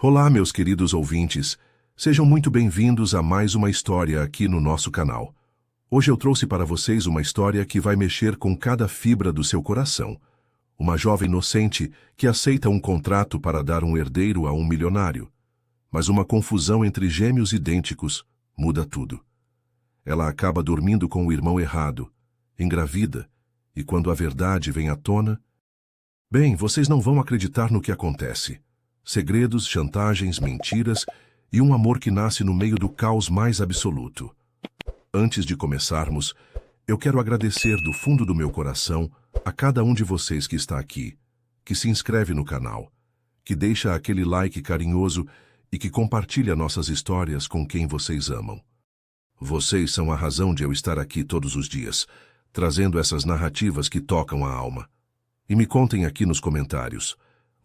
Olá, meus queridos ouvintes. Sejam muito bem-vindos a mais uma história aqui no nosso canal. Hoje eu trouxe para vocês uma história que vai mexer com cada fibra do seu coração. Uma jovem inocente que aceita um contrato para dar um herdeiro a um milionário. Mas uma confusão entre gêmeos idênticos muda tudo. Ela acaba dormindo com o irmão errado, engravida, e quando a verdade vem à tona... Bem, vocês não vão acreditar no que acontece. Segredos, chantagens, mentiras e um amor que nasce no meio do caos mais absoluto. Antes de começarmos, eu quero agradecer do fundo do meu coração a cada um de vocês que está aqui, que se inscreve no canal, que deixa aquele like carinhoso e que compartilha nossas histórias com quem vocês amam. Vocês são a razão de eu estar aqui todos os dias, trazendo essas narrativas que tocam a alma. E me contem aqui nos comentários.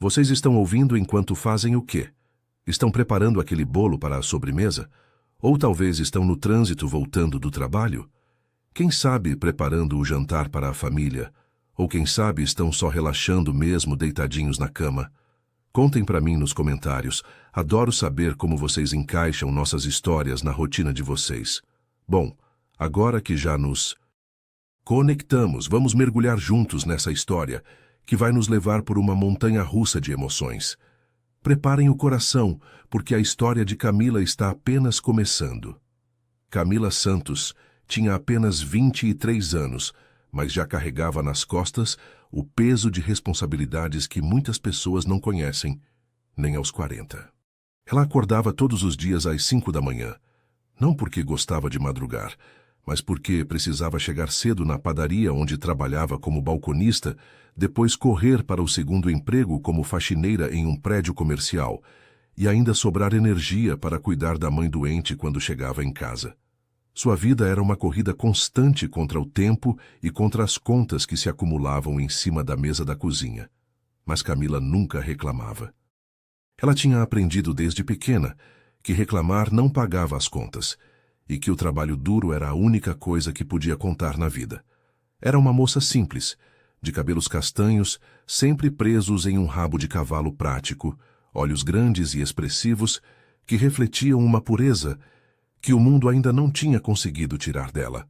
Vocês estão ouvindo enquanto fazem o quê? Estão preparando aquele bolo para a sobremesa? Ou talvez estão no trânsito voltando do trabalho? Quem sabe preparando o jantar para a família? Ou quem sabe estão só relaxando mesmo deitadinhos na cama? Contem para mim nos comentários. Adoro saber como vocês encaixam nossas histórias na rotina de vocês. Bom, agora que já nos conectamos, vamos mergulhar juntos nessa história que vai nos levar por uma montanha-russa de emoções. Preparem o coração, porque a história de Camila está apenas começando. Camila Santos tinha apenas 23 anos, mas já carregava nas costas o peso de responsabilidades que muitas pessoas não conhecem, nem aos 40. Ela acordava todos os dias às 5 da manhã, não porque gostava de madrugar, mas porque precisava chegar cedo na padaria onde trabalhava como balconista, depois correr para o segundo emprego como faxineira em um prédio comercial e ainda sobrar energia para cuidar da mãe doente quando chegava em casa. Sua vida era uma corrida constante contra o tempo e contra as contas que se acumulavam em cima da mesa da cozinha. Mas Camila nunca reclamava. Ela tinha aprendido desde pequena que reclamar não pagava as contas e que o trabalho duro era a única coisa que podia contar na vida. Era uma moça simples, de cabelos castanhos, sempre presos em um rabo de cavalo prático, olhos grandes e expressivos, que refletiam uma pureza que o mundo ainda não tinha conseguido tirar dela.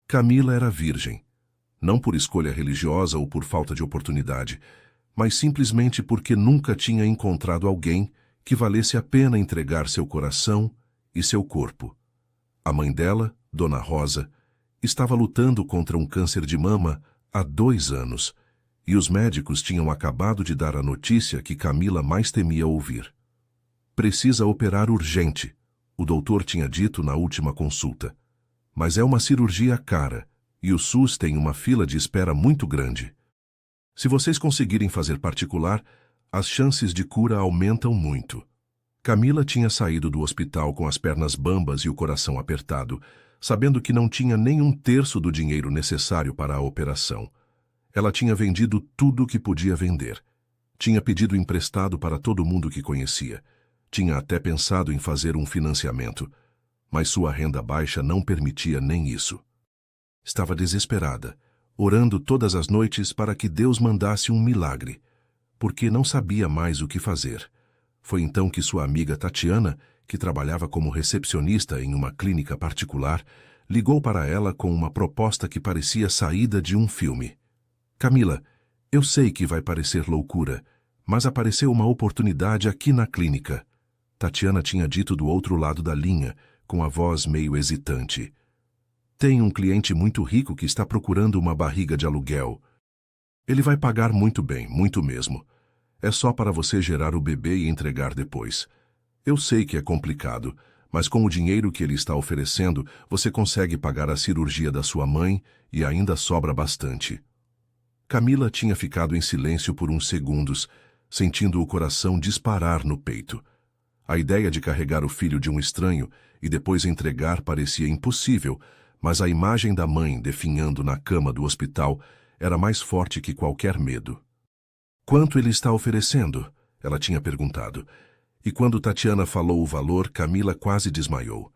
Camila era virgem, não por escolha religiosa ou por falta de oportunidade, mas simplesmente porque nunca tinha encontrado alguém que valesse a pena entregar seu coração e seu corpo. A mãe dela, Dona Rosa, estava lutando contra um câncer de mama há 2 anos, e os médicos tinham acabado de dar a notícia que Camila mais temia ouvir. Precisa operar urgente, o doutor tinha dito na última consulta. Mas é uma cirurgia cara, e o SUS tem uma fila de espera muito grande. Se vocês conseguirem fazer particular, as chances de cura aumentam muito. Camila tinha saído do hospital com as pernas bambas e o coração apertado, sabendo que não tinha nem 1/3 do dinheiro necessário para a operação. Ela tinha vendido tudo o que podia vender. Tinha pedido emprestado para todo mundo que conhecia. Tinha até pensado em fazer um financiamento, mas sua renda baixa não permitia nem isso. Estava desesperada, orando todas as noites para que Deus mandasse um milagre, porque não sabia mais o que fazer. Foi então que sua amiga Tatiana, que trabalhava como recepcionista em uma clínica particular, ligou para ela com uma proposta que parecia saída de um filme. Camila, eu sei que vai parecer loucura, mas apareceu uma oportunidade aqui na clínica. Tatiana tinha dito do outro lado da linha, com a voz meio hesitante. Tem um cliente muito rico que está procurando uma barriga de aluguel. Ele vai pagar muito bem, muito mesmo. É só para você gerar o bebê e entregar depois. Eu sei que é complicado, mas com o dinheiro que ele está oferecendo, você consegue pagar a cirurgia da sua mãe e ainda sobra bastante. Camila tinha ficado em silêncio por uns segundos, sentindo o coração disparar no peito. A ideia de carregar o filho de um estranho e depois entregar parecia impossível, mas a imagem da mãe definhando na cama do hospital era mais forte que qualquer medo. Quanto ele está oferecendo? Ela tinha perguntado. E quando Tatiana falou o valor, Camila quase desmaiou.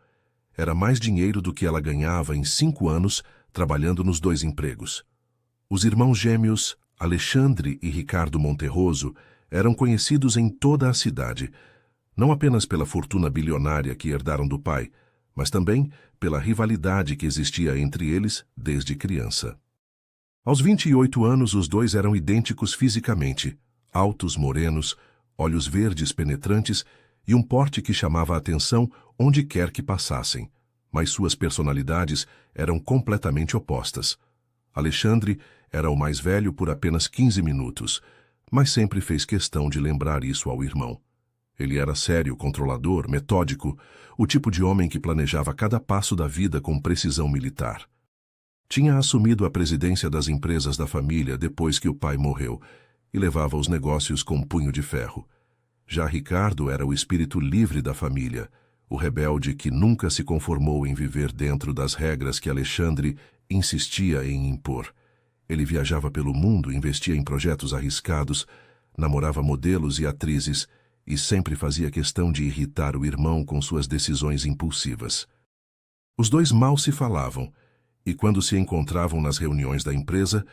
Era mais dinheiro do que ela ganhava em 5 anos trabalhando nos 2 empregos. Os irmãos gêmeos, Alexandre e Ricardo Monterroso, eram conhecidos em toda a cidade, Não apenas pela fortuna bilionária que herdaram do pai, mas também pela rivalidade que existia entre eles desde criança. Aos 28 anos, os dois eram idênticos fisicamente, altos, morenos, olhos verdes penetrantes e um porte que chamava a atenção onde quer que passassem. Mas suas personalidades eram completamente opostas. Alexandre era o mais velho por apenas 15 minutos, mas sempre fez questão de lembrar isso ao irmão. Ele era sério, controlador, metódico, o tipo de homem que planejava cada passo da vida com precisão militar. Tinha assumido a presidência das empresas da família depois que o pai morreu e levava os negócios com punho de ferro. Já Ricardo era o espírito livre da família, o rebelde que nunca se conformou em viver dentro das regras que Alexandre insistia em impor. Ele viajava pelo mundo, investia em projetos arriscados, namorava modelos e atrizes e sempre fazia questão de irritar o irmão com suas decisões impulsivas. Os dois mal se falavam, e quando se encontravam nas reuniões da empresa,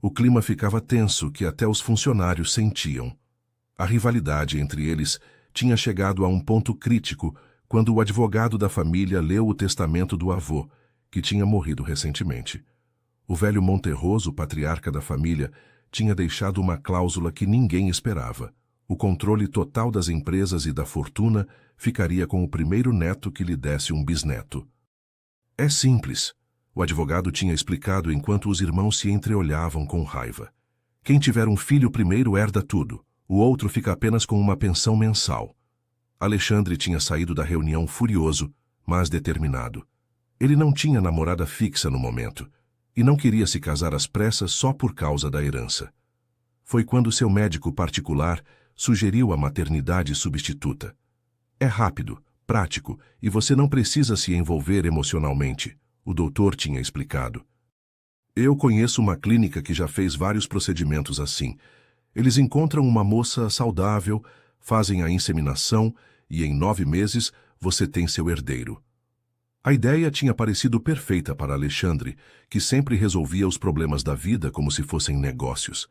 o clima ficava tenso que até os funcionários sentiam. A rivalidade entre eles tinha chegado a um ponto crítico quando o advogado da família leu o testamento do avô, que tinha morrido recentemente. O velho Monterroso, patriarca da família, tinha deixado uma cláusula que ninguém esperava. O controle total das empresas e da fortuna ficaria com o primeiro neto que lhe desse um bisneto. É simples, o advogado tinha explicado enquanto os irmãos se entreolhavam com raiva. Quem tiver um filho primeiro herda tudo, o outro fica apenas com uma pensão mensal. Alexandre tinha saído da reunião furioso, mas determinado. Ele não tinha namorada fixa no momento, e não queria se casar às pressas só por causa da herança. Foi quando seu médico particular sugeriu a maternidade substituta. É rápido, prático, e você não precisa se envolver emocionalmente, o doutor tinha explicado. Eu conheço uma clínica que já fez vários procedimentos assim. Eles encontram uma moça saudável, fazem a inseminação e em 9 meses você tem seu herdeiro. A ideia tinha parecido perfeita para Alexandre, que sempre resolvia os problemas da vida como se fossem negócios.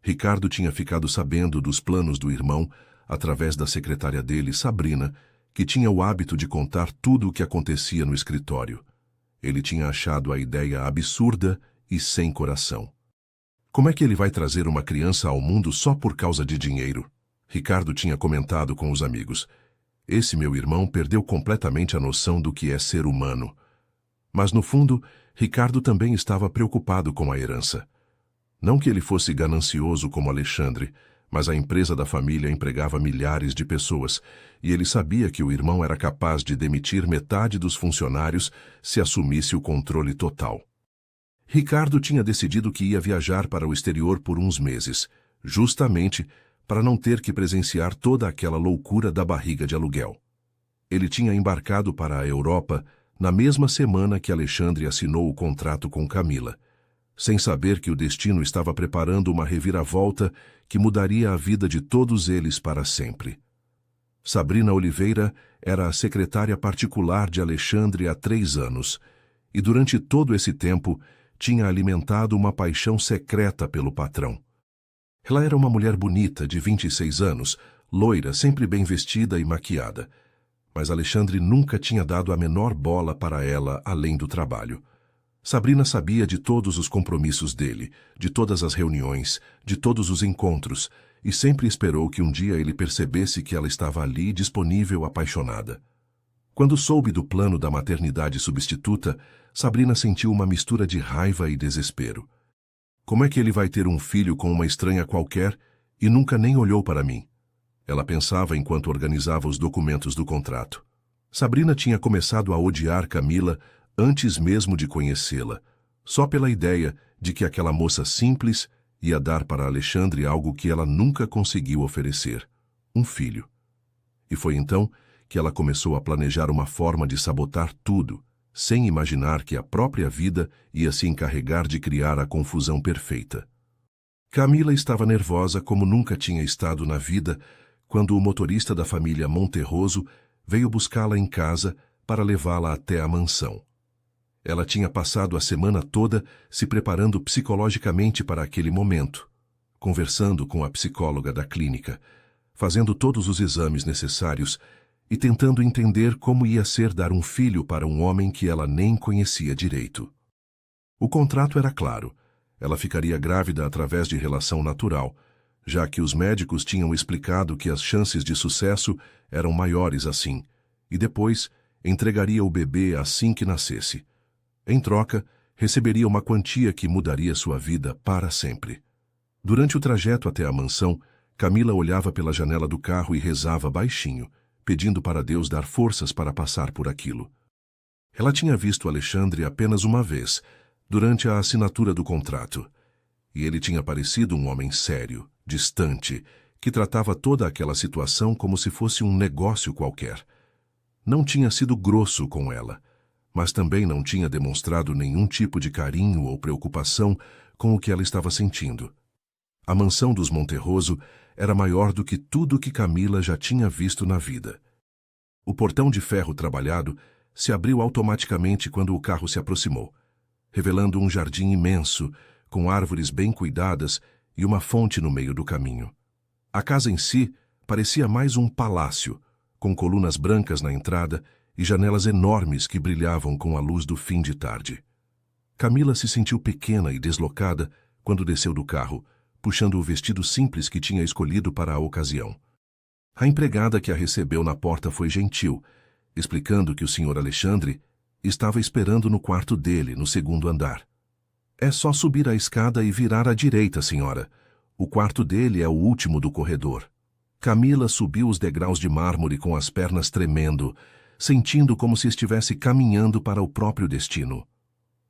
Ricardo tinha ficado sabendo dos planos do irmão através da secretária dele, Sabrina, que tinha o hábito de contar tudo o que acontecia no escritório. Ele tinha achado a ideia absurda e sem coração. Como é que ele vai trazer uma criança ao mundo só por causa de dinheiro? Ricardo tinha comentado com os amigos. Esse meu irmão perdeu completamente a noção do que é ser humano. Mas no fundo, Ricardo também estava preocupado com a herança. Não que ele fosse ganancioso como Alexandre, mas a empresa da família empregava milhares de pessoas, e ele sabia que o irmão era capaz de demitir metade dos funcionários se assumisse o controle total. Ricardo tinha decidido que ia viajar para o exterior por uns meses, justamente para não ter que presenciar toda aquela loucura da barriga de aluguel. Ele tinha embarcado para a Europa na mesma semana que Alexandre assinou o contrato com Camila, sem saber que o destino estava preparando uma reviravolta que mudaria a vida de todos eles para sempre. Sabrina Oliveira era a secretária particular de Alexandre há 3 anos, e durante todo esse tempo tinha alimentado uma paixão secreta pelo patrão. Ela era uma mulher bonita, de 26 anos, loira, sempre bem vestida e maquiada. Mas Alexandre nunca tinha dado a menor bola para ela além do trabalho. Sabrina sabia de todos os compromissos dele, de todas as reuniões, de todos os encontros, e sempre esperou que um dia ele percebesse que ela estava ali, disponível, apaixonada. Quando soube do plano da maternidade substituta, Sabrina sentiu uma mistura de raiva e desespero. Como é que ele vai ter um filho com uma estranha qualquer e nunca nem olhou para mim? Ela pensava enquanto organizava os documentos do contrato. Sabrina tinha começado a odiar Camila antes mesmo de conhecê-la, só pela ideia de que aquela moça simples ia dar para Alexandre algo que ela nunca conseguiu oferecer, um filho. E foi então que ela começou a planejar uma forma de sabotar tudo, sem imaginar que a própria vida ia se encarregar de criar a confusão perfeita. Camila estava nervosa como nunca tinha estado na vida quando o motorista da família Monterroso veio buscá-la em casa para levá-la até a mansão. Ela tinha passado a semana toda se preparando psicologicamente para aquele momento, conversando com a psicóloga da clínica, fazendo todos os exames necessários e tentando entender como ia ser dar um filho para um homem que ela nem conhecia direito. O contrato era claro. Ela ficaria grávida através de relação natural, já que os médicos tinham explicado que as chances de sucesso eram maiores assim, e depois entregaria o bebê assim que nascesse. Em troca, receberia uma quantia que mudaria sua vida para sempre. Durante o trajeto até a mansão, Camila olhava pela janela do carro e rezava baixinho, pedindo para Deus dar forças para passar por aquilo. Ela tinha visto Alexandre apenas uma vez, durante a assinatura do contrato, e ele tinha parecido um homem sério, distante, que tratava toda aquela situação como se fosse um negócio qualquer. Não tinha sido grosso com ela, mas também não tinha demonstrado nenhum tipo de carinho ou preocupação com o que ela estava sentindo. A mansão dos Monterroso era maior do que tudo que Camila já tinha visto na vida. O portão de ferro trabalhado se abriu automaticamente quando o carro se aproximou, revelando um jardim imenso, com árvores bem cuidadas e uma fonte no meio do caminho. A casa em si parecia mais um palácio, com colunas brancas na entrada e janelas enormes que brilhavam com a luz do fim de tarde. Camila se sentiu pequena e deslocada quando desceu do carro, puxando o vestido simples que tinha escolhido para a ocasião. A empregada que a recebeu na porta foi gentil, explicando que o Sr. Alexandre estava esperando no quarto dele, no segundo andar. É só subir a escada e virar à direita, senhora. O quarto dele é o último do corredor. Camila subiu os degraus de mármore com as pernas tremendo, sentindo como se estivesse caminhando para o próprio destino.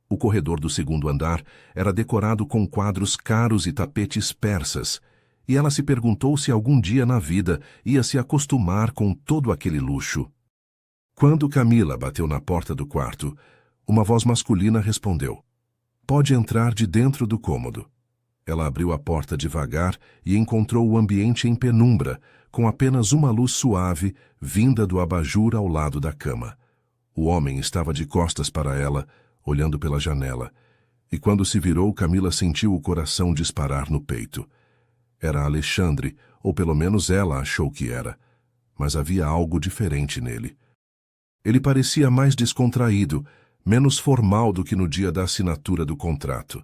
O corredor do segundo andar era decorado com quadros caros e tapetes persas, e ela se perguntou se algum dia na vida ia se acostumar com todo aquele luxo. Quando Camila bateu na porta do quarto, uma voz masculina respondeu: "Pode entrar de dentro do cômodo." Ela abriu a porta devagar e encontrou o ambiente em penumbra, com apenas uma luz suave vinda do abajur ao lado da cama. O homem estava de costas para ela, olhando pela janela, e quando se virou, Camila sentiu o coração disparar no peito. Era Alexandre, ou pelo menos ela achou que era, mas havia algo diferente nele. Ele parecia mais descontraído, menos formal do que no dia da assinatura do contrato.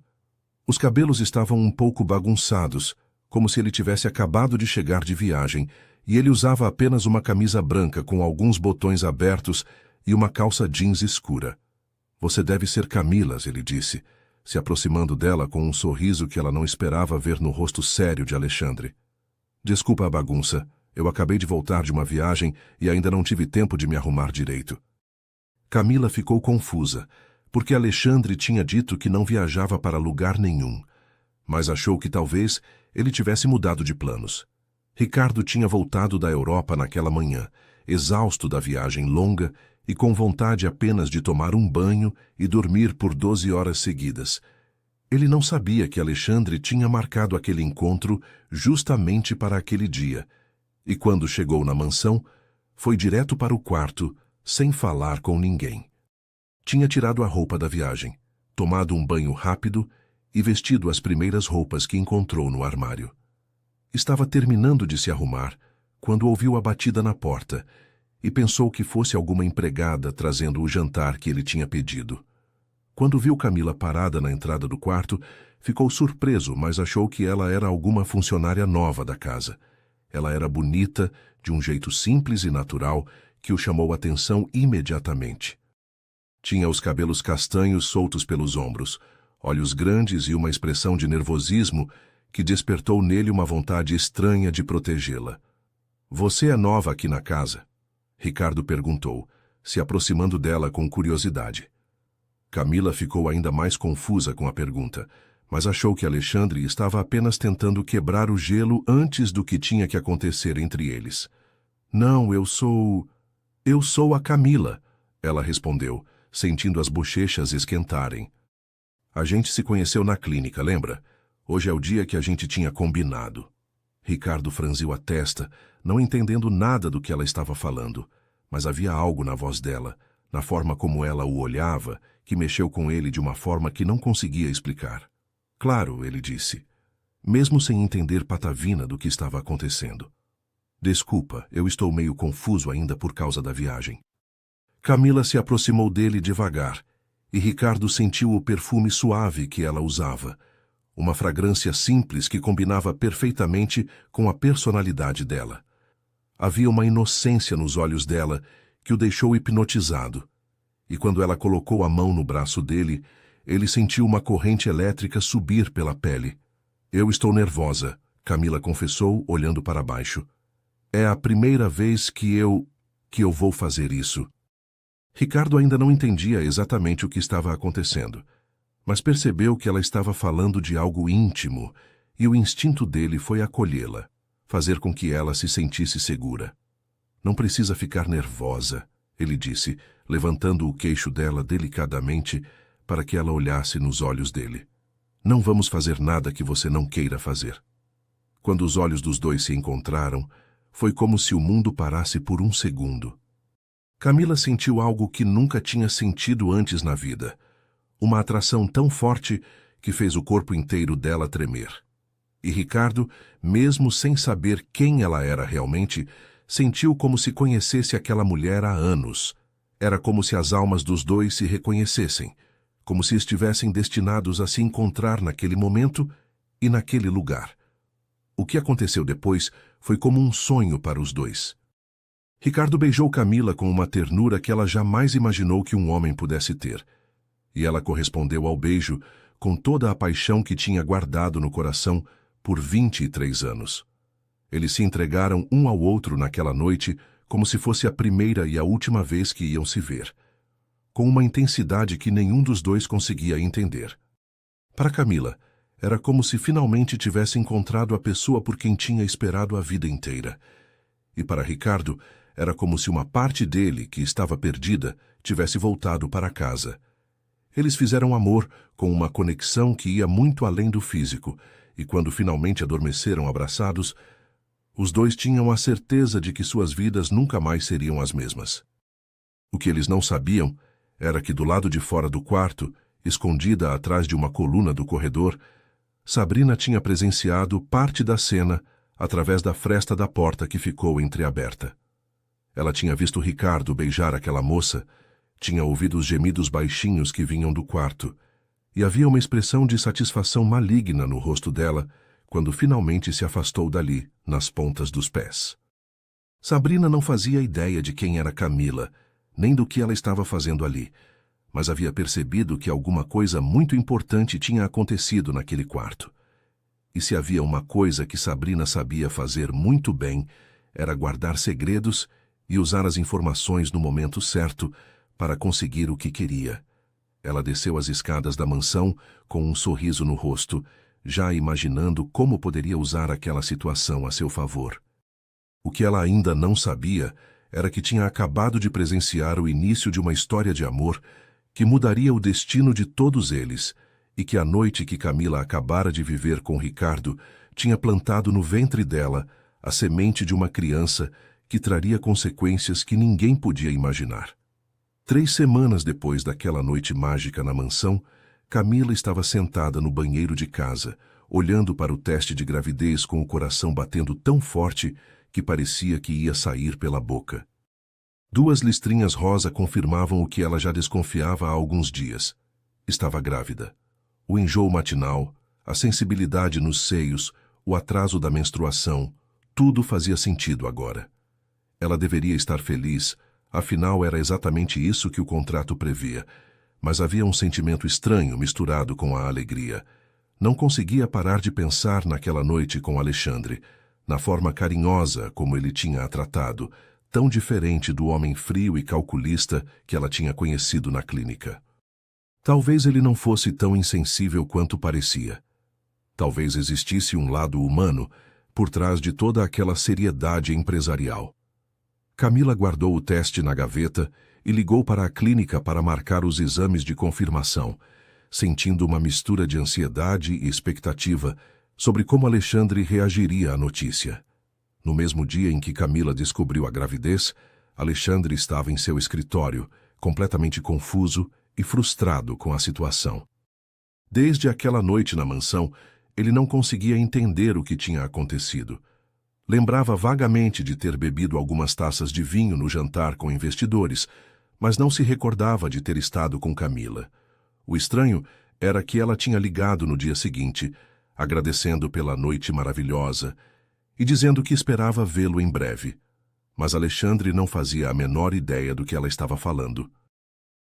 Os cabelos estavam um pouco bagunçados, como se ele tivesse acabado de chegar de viagem, e ele usava apenas uma camisa branca com alguns botões abertos e uma calça jeans escura. "Você deve ser Camilas", ele disse, se aproximando dela com um sorriso que ela não esperava ver no rosto sério de Alexandre. "Desculpa a bagunça. Eu acabei de voltar de uma viagem e ainda não tive tempo de me arrumar direito." Camila ficou confusa, porque Alexandre tinha dito que não viajava para lugar nenhum, mas achou que talvez ele tivesse mudado de planos. Ricardo tinha voltado da Europa naquela manhã, exausto da viagem longa e com vontade apenas de tomar um banho e dormir por 12 horas seguidas. Ele não sabia que Alexandre tinha marcado aquele encontro justamente para aquele dia, e quando chegou na mansão, foi direto para o quarto, sem falar com ninguém. Tinha tirado a roupa da viagem, tomado um banho rápido e vestido as primeiras roupas que encontrou no armário. Estava terminando de se arrumar quando ouviu a batida na porta e pensou que fosse alguma empregada trazendo o jantar que ele tinha pedido. Quando viu Camila parada na entrada do quarto, ficou surpreso, mas achou que ela era alguma funcionária nova da casa. Ela era bonita, de um jeito simples e natural, que o chamou a atenção imediatamente. Tinha os cabelos castanhos soltos pelos ombros, olhos grandes e uma expressão de nervosismo que despertou nele uma vontade estranha de protegê-la. "Você é nova aqui na casa?" Ricardo perguntou, se aproximando dela com curiosidade. Camila ficou ainda mais confusa com a pergunta, mas achou que Alexandre estava apenas tentando quebrar o gelo antes do que tinha que acontecer entre eles. "Não, eu sou a Camila", ela respondeu, sentindo as bochechas esquentarem. "A gente se conheceu na clínica, lembra? Hoje é o dia que a gente tinha combinado." Ricardo franziu a testa, não entendendo nada do que ela estava falando, mas havia algo na voz dela, na forma como ela o olhava, que mexeu com ele de uma forma que não conseguia explicar. "Claro", ele disse, mesmo sem entender patavina do que estava acontecendo. Desculpa, eu estou meio confuso ainda por causa da viagem. Camila se aproximou dele devagar, e Ricardo sentiu o perfume suave que ela usava, uma fragrância simples que combinava perfeitamente com a personalidade dela. Havia uma inocência nos olhos dela que o deixou hipnotizado, e quando ela colocou a mão no braço dele, ele sentiu uma corrente elétrica subir pela pele. Eu estou nervosa, Camila confessou, olhando para baixo. É a primeira vez que eu vou fazer isso. Ricardo ainda não entendia exatamente o que estava acontecendo, mas percebeu que ela estava falando de algo íntimo, e o instinto dele foi acolhê-la, fazer com que ela se sentisse segura. Não precisa ficar nervosa, ele disse, levantando o queixo dela delicadamente para que ela olhasse nos olhos dele. Não vamos fazer nada que você não queira fazer. Quando os olhos dos dois se encontraram, foi como se o mundo parasse por um segundo. Camila sentiu algo que nunca tinha sentido antes na vida, uma atração tão forte que fez o corpo inteiro dela tremer. E Ricardo, mesmo sem saber quem ela era realmente, sentiu como se conhecesse aquela mulher há anos. Era como se as almas dos dois se reconhecessem, como se estivessem destinados a se encontrar naquele momento e naquele lugar. O que aconteceu depois foi como um sonho para os dois. Ricardo beijou Camila com uma ternura que ela jamais imaginou que um homem pudesse ter. E ela correspondeu ao beijo com toda a paixão que tinha guardado no coração por 23 anos. Eles se entregaram um ao outro naquela noite como se fosse a primeira e a última vez que iam se ver, com uma intensidade que nenhum dos dois conseguia entender. Para Camila, era como se finalmente tivesse encontrado a pessoa por quem tinha esperado a vida inteira. E para Ricardo, era como se uma parte dele, que estava perdida, tivesse voltado para casa. Eles fizeram amor com uma conexão que ia muito além do físico, e quando finalmente adormeceram abraçados, os dois tinham a certeza de que suas vidas nunca mais seriam as mesmas. O que eles não sabiam era que do lado de fora do quarto, escondida atrás de uma coluna do corredor, Sabrina tinha presenciado parte da cena através da fresta da porta que ficou entreaberta. Ela tinha visto Ricardo beijar aquela moça, tinha ouvido os gemidos baixinhos que vinham do quarto, e havia uma expressão de satisfação maligna no rosto dela quando finalmente se afastou dali, nas pontas dos pés. Sabrina não fazia ideia de quem era Camila, nem do que ela estava fazendo ali, mas havia percebido que alguma coisa muito importante tinha acontecido naquele quarto. E se havia uma coisa que Sabrina sabia fazer muito bem, era guardar segredos e usar as informações no momento certo para conseguir o que queria. Ela desceu as escadas da mansão com um sorriso no rosto, já imaginando como poderia usar aquela situação a seu favor. O que ela ainda não sabia era que tinha acabado de presenciar o início de uma história de amor que mudaria o destino de todos eles, e que a noite que Camila acabara de viver com Ricardo tinha plantado no ventre dela a semente de uma criança que traria consequências que ninguém podia imaginar. 3 semanas depois daquela noite mágica na mansão, Camila estava sentada no banheiro de casa, olhando para o teste de gravidez com o coração batendo tão forte que parecia que ia sair pela boca. 2 listrinhas rosa confirmavam o que ela já desconfiava há alguns dias. Estava grávida. O enjoo matinal, a sensibilidade nos seios, o atraso da menstruação, tudo fazia sentido agora. Ela deveria estar feliz, afinal era exatamente isso que o contrato previa, mas havia um sentimento estranho misturado com a alegria. Não conseguia parar de pensar naquela noite com Alexandre, na forma carinhosa como ele tinha a tratado, tão diferente do homem frio e calculista que ela tinha conhecido na clínica. Talvez ele não fosse tão insensível quanto parecia. Talvez existisse um lado humano por trás de toda aquela seriedade empresarial. Camila guardou o teste na gaveta e ligou para a clínica para marcar os exames de confirmação, sentindo uma mistura de ansiedade e expectativa sobre como Alexandre reagiria à notícia. No mesmo dia em que Camila descobriu a gravidez, Alexandre estava em seu escritório, completamente confuso e frustrado com a situação. Desde aquela noite na mansão, ele não conseguia entender o que tinha acontecido. Lembrava vagamente de ter bebido algumas taças de vinho no jantar com investidores, mas não se recordava de ter estado com Camila. O estranho era que ela tinha ligado no dia seguinte, agradecendo pela noite maravilhosa e dizendo que esperava vê-lo em breve. Mas Alexandre não fazia a menor ideia do que ela estava falando.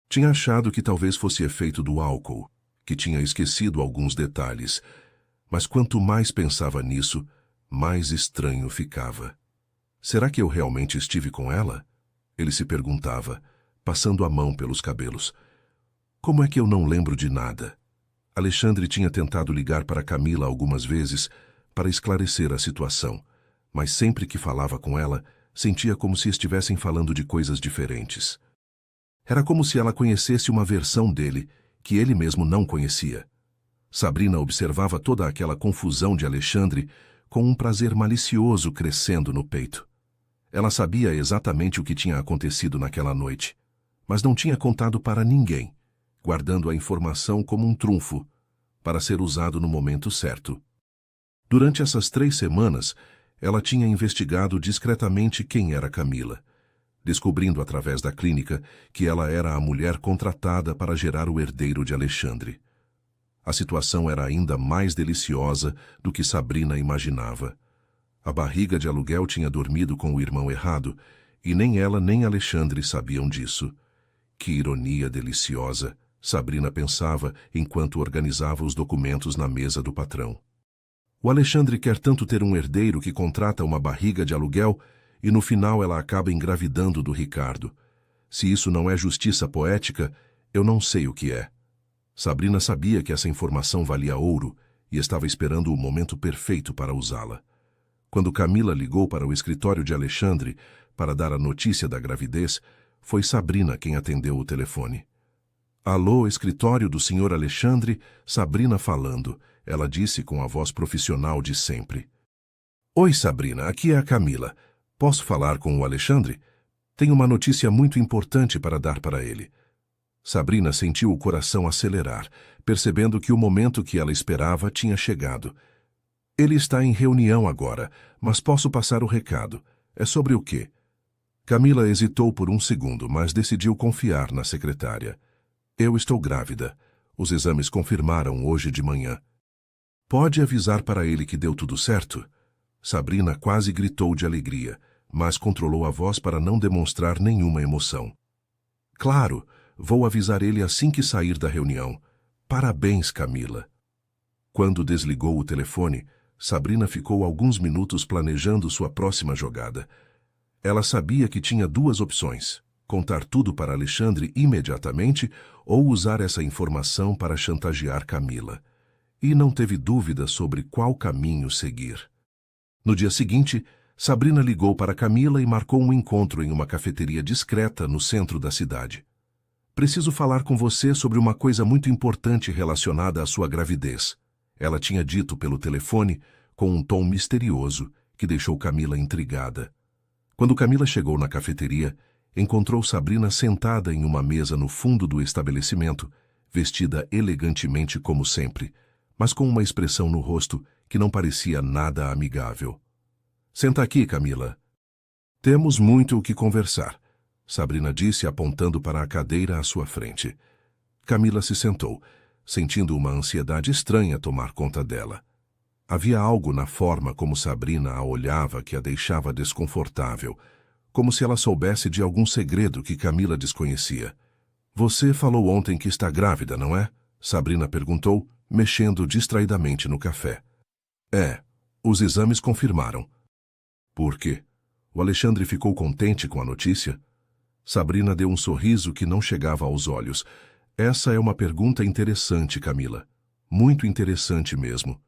Tinha achado que talvez fosse efeito do álcool, que tinha esquecido alguns detalhes, mas quanto mais pensava nisso, mais estranho ficava. Será que eu realmente estive com ela? Ele se perguntava, passando a mão pelos cabelos. Como é que eu não lembro de nada? Alexandre tinha tentado ligar para Camila algumas vezes para esclarecer a situação, mas sempre que falava com ela, sentia como se estivessem falando de coisas diferentes. Era como se ela conhecesse uma versão dele que ele mesmo não conhecia. Sabrina observava toda aquela confusão de Alexandre com um prazer malicioso crescendo no peito. Ela sabia exatamente o que tinha acontecido naquela noite, mas não tinha contado para ninguém, guardando a informação como um trunfo, para ser usado no momento certo. Durante essas 3 semanas, ela tinha investigado discretamente quem era Camila, descobrindo através da clínica que ela era a mulher contratada para gerar o herdeiro de Alexandre. A situação era ainda mais deliciosa do que Sabrina imaginava. A barriga de aluguel tinha dormido com o irmão errado, e nem ela nem Alexandre sabiam disso. Que ironia deliciosa, Sabrina pensava enquanto organizava os documentos na mesa do patrão. O Alexandre quer tanto ter um herdeiro que contrata uma barriga de aluguel e no final ela acaba engravidando do Ricardo. Se isso não é justiça poética, eu não sei o que é. Sabrina sabia que essa informação valia ouro e estava esperando o momento perfeito para usá-la. Quando Camila ligou para o escritório de Alexandre para dar a notícia da gravidez, foi Sabrina quem atendeu o telefone. Alô, escritório do Sr. Alexandre, Sabrina falando, ela disse com a voz profissional de sempre. Oi, Sabrina, aqui é a Camila. Posso falar com o Alexandre? Tenho uma notícia muito importante para dar para ele. Sabrina sentiu o coração acelerar, percebendo que o momento que ela esperava tinha chegado. Ele está em reunião agora, mas posso passar o recado. É sobre o quê? Camila hesitou por um segundo, mas decidiu confiar na secretária. Eu estou grávida. Os exames confirmaram hoje de manhã. Pode avisar para ele que deu tudo certo? Sabrina quase gritou de alegria, mas controlou a voz para não demonstrar nenhuma emoção. Claro, vou avisar ele assim que sair da reunião. Parabéns, Camila. Quando desligou o telefone, Sabrina ficou alguns minutos planejando sua próxima jogada. Ela sabia que tinha 2 opções: contar tudo para Alexandre imediatamente ou usar essa informação para chantagear Camila. E não teve dúvida sobre qual caminho seguir. No dia seguinte, Sabrina ligou para Camila e marcou um encontro em uma cafeteria discreta no centro da cidade. Preciso falar com você sobre uma coisa muito importante relacionada à sua gravidez, ela tinha dito pelo telefone com um tom misterioso que deixou Camila intrigada. Quando Camila chegou na cafeteria, encontrou Sabrina sentada em uma mesa no fundo do estabelecimento, vestida elegantemente como sempre, mas com uma expressão no rosto que não parecia nada amigável. Senta aqui, Camila. Temos muito o que conversar, Sabrina disse apontando para a cadeira à sua frente. Camila se sentou, sentindo uma ansiedade estranha tomar conta dela. Havia algo na forma como Sabrina a olhava que a deixava desconfortável, como se ela soubesse de algum segredo que Camila desconhecia. Você falou ontem que está grávida, não é? Sabrina perguntou, mexendo distraidamente no café. É, os exames confirmaram. Por quê? O Alexandre ficou contente com a notícia? Sabrina deu um sorriso que não chegava aos olhos. Essa é uma pergunta interessante, Camila. Muito interessante mesmo.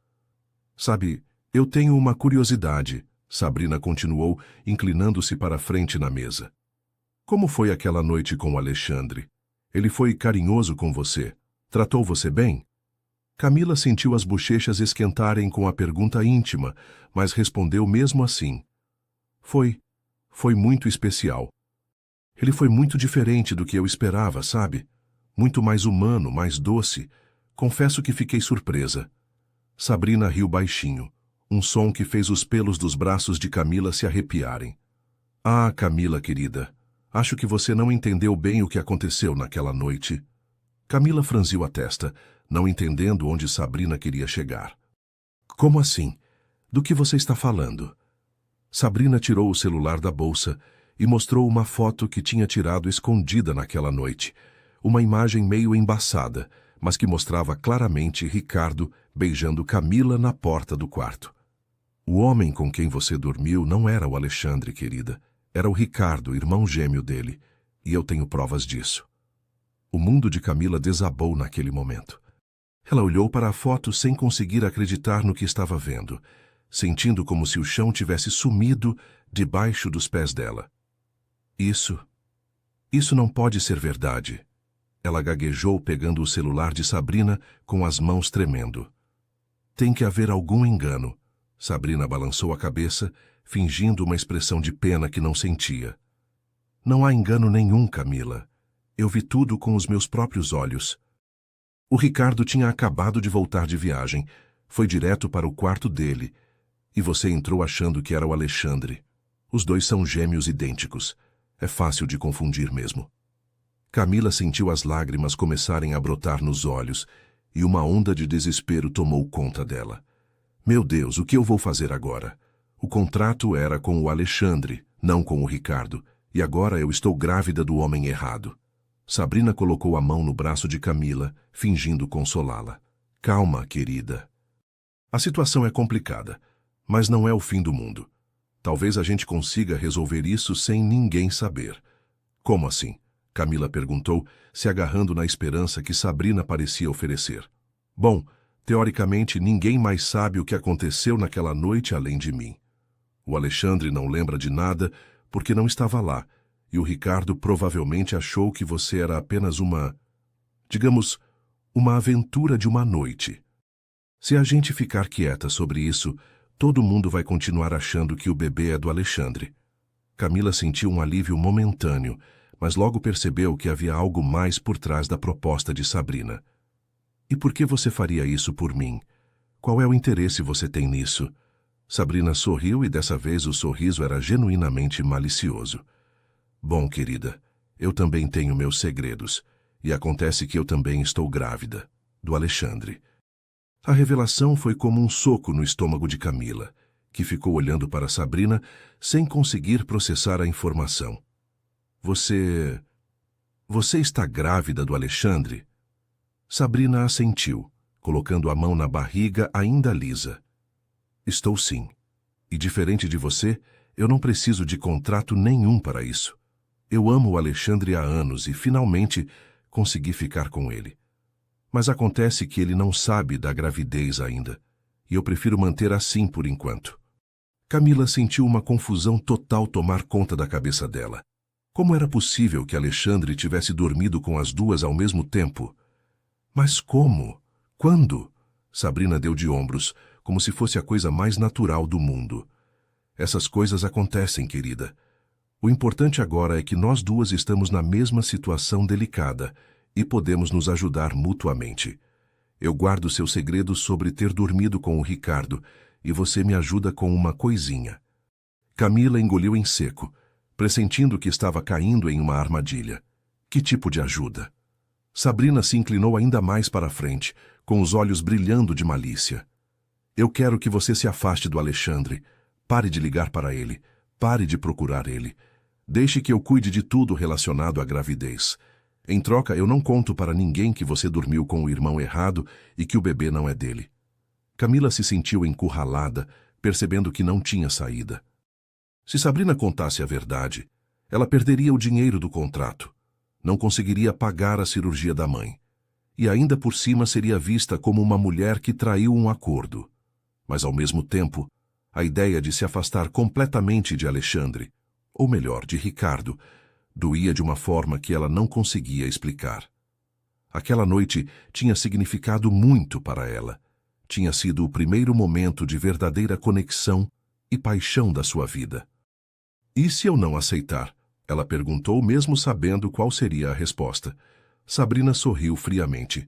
Sabe, eu tenho uma curiosidade, Sabrina continuou, inclinando-se para a frente na mesa. Como foi aquela noite com o Alexandre? Ele foi carinhoso com você? Tratou você bem? Camila sentiu as bochechas esquentarem com a pergunta íntima, mas respondeu mesmo assim. Foi muito especial. Ele foi muito diferente do que eu esperava, sabe? Muito mais humano, mais doce. Confesso que fiquei surpresa. Sabrina riu baixinho. um som que fez os pelos dos braços de Camila se arrepiarem. Ah, Camila, querida, acho que você não entendeu bem o que aconteceu naquela noite. Camila franziu a testa, não entendendo onde Sabrina queria chegar. Como assim? Do que você está falando? Sabrina tirou o celular da bolsa e mostrou uma foto que tinha tirado escondida naquela noite. Uma imagem meio embaçada, mas que mostrava claramente Ricardo beijando Camila na porta do quarto. O homem com quem você dormiu não era o Alexandre, querida. Era o Ricardo, irmão gêmeo dele, e eu tenho provas disso. O mundo de Camila desabou naquele momento. Ela olhou para a foto sem conseguir acreditar no que estava vendo, sentindo como se o chão tivesse sumido debaixo dos pés dela. Isso não pode ser verdade. Ela gaguejou pegando o celular de Sabrina com as mãos tremendo. Tem que haver algum engano. Sabrina balançou a cabeça, fingindo uma expressão de pena que não sentia. Não há engano nenhum, Camila. Eu vi tudo com os meus próprios olhos. O Ricardo tinha acabado de voltar de viagem. Foi direto para o quarto dele. E você entrou achando que era o Alexandre. Os dois são gêmeos idênticos. É fácil de confundir mesmo. Camila sentiu as lágrimas começarem a brotar nos olhos e uma onda de desespero tomou conta dela. Meu Deus, o que eu vou fazer agora? O contrato era com o Alexandre, não com o Ricardo, e agora eu estou grávida do homem errado. Sabrina colocou a mão no braço de Camila, fingindo consolá-la. Calma, querida. A situação é complicada, mas não é o fim do mundo. Talvez a gente consiga resolver isso sem ninguém saber. Como assim? Camila perguntou, se agarrando na esperança que Sabrina parecia oferecer. Bom, teoricamente ninguém mais sabe o que aconteceu naquela noite além de mim. O Alexandre não lembra de nada porque não estava lá, e o Ricardo provavelmente achou que você era apenas digamos, uma aventura de uma noite. Se a gente ficar quieta sobre isso, todo mundo vai continuar achando que o bebê é do Alexandre. Camila sentiu um alívio momentâneo, mas logo percebeu que havia algo mais por trás da proposta de Sabrina. E por que você faria isso por mim? Qual é o interesse você tem nisso? Sabrina sorriu e dessa vez o sorriso era genuinamente malicioso. Bom, querida, eu também tenho meus segredos, e acontece que eu também estou grávida, do Alexandre. A revelação foi como um soco no estômago de Camila, que ficou olhando para Sabrina sem conseguir processar a informação. Você está grávida do Alexandre? Sabrina assentiu, colocando a mão na barriga ainda lisa. Estou sim. E diferente de você, eu não preciso de contrato nenhum para isso. Eu amo o Alexandre há anos e, finalmente, consegui ficar com ele. Mas acontece que ele não sabe da gravidez ainda, e eu prefiro manter assim por enquanto. Camila sentiu uma confusão total tomar conta da cabeça dela. Como era possível que Alexandre tivesse dormido com as duas ao mesmo tempo? Mas como? Quando? Sabrina deu de ombros, como se fosse a coisa mais natural do mundo. Essas coisas acontecem, querida. O importante agora é que nós duas estamos na mesma situação delicada e podemos nos ajudar mutuamente. Eu guardo seu segredo sobre ter dormido com o Ricardo e você me ajuda com uma coisinha. Camila engoliu em seco, pressentindo que estava caindo em uma armadilha. Que tipo de ajuda? Sabrina se inclinou ainda mais para a frente, com os olhos brilhando de malícia. Eu quero que você se afaste do Alexandre. Pare de ligar para ele. Pare de procurar ele. Deixe que eu cuide de tudo relacionado à gravidez. Em troca, eu não conto para ninguém que você dormiu com o irmão errado e que o bebê não é dele. Camila se sentiu encurralada, percebendo que não tinha saída. Se Sabrina contasse a verdade, ela perderia o dinheiro do contrato. Não conseguiria pagar a cirurgia da mãe. E ainda por cima seria vista como uma mulher que traiu um acordo. Mas ao mesmo tempo, a ideia de se afastar completamente de Alexandre, ou melhor, de Ricardo, doía de uma forma que ela não conseguia explicar. Aquela noite tinha significado muito para ela. Tinha sido o primeiro momento de verdadeira conexão e paixão da sua vida. E se eu não aceitar? Ela perguntou, mesmo sabendo qual seria a resposta. Sabrina sorriu friamente.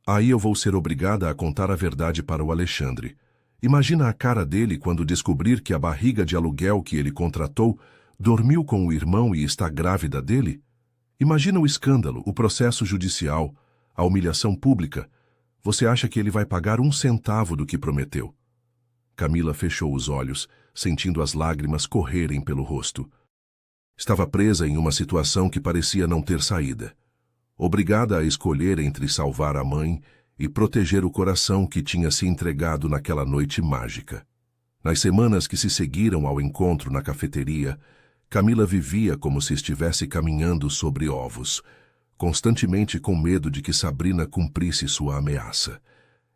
Aí eu vou ser obrigada a contar a verdade para o Alexandre. Imagina a cara dele quando descobrir que a barriga de aluguel que ele contratou dormiu com o irmão e está grávida dele. Imagina o escândalo, o processo judicial, a humilhação pública. Você acha que ele vai pagar 1 centavo do que prometeu? Camila fechou os olhos, sentindo as lágrimas correrem pelo rosto. Estava presa em uma situação que parecia não ter saída. Obrigada a escolher entre salvar a mãe e proteger o coração que tinha se entregado naquela noite mágica. Nas semanas que se seguiram ao encontro na cafeteria, Camila vivia como se estivesse caminhando sobre ovos, constantemente com medo de que Sabrina cumprisse sua ameaça.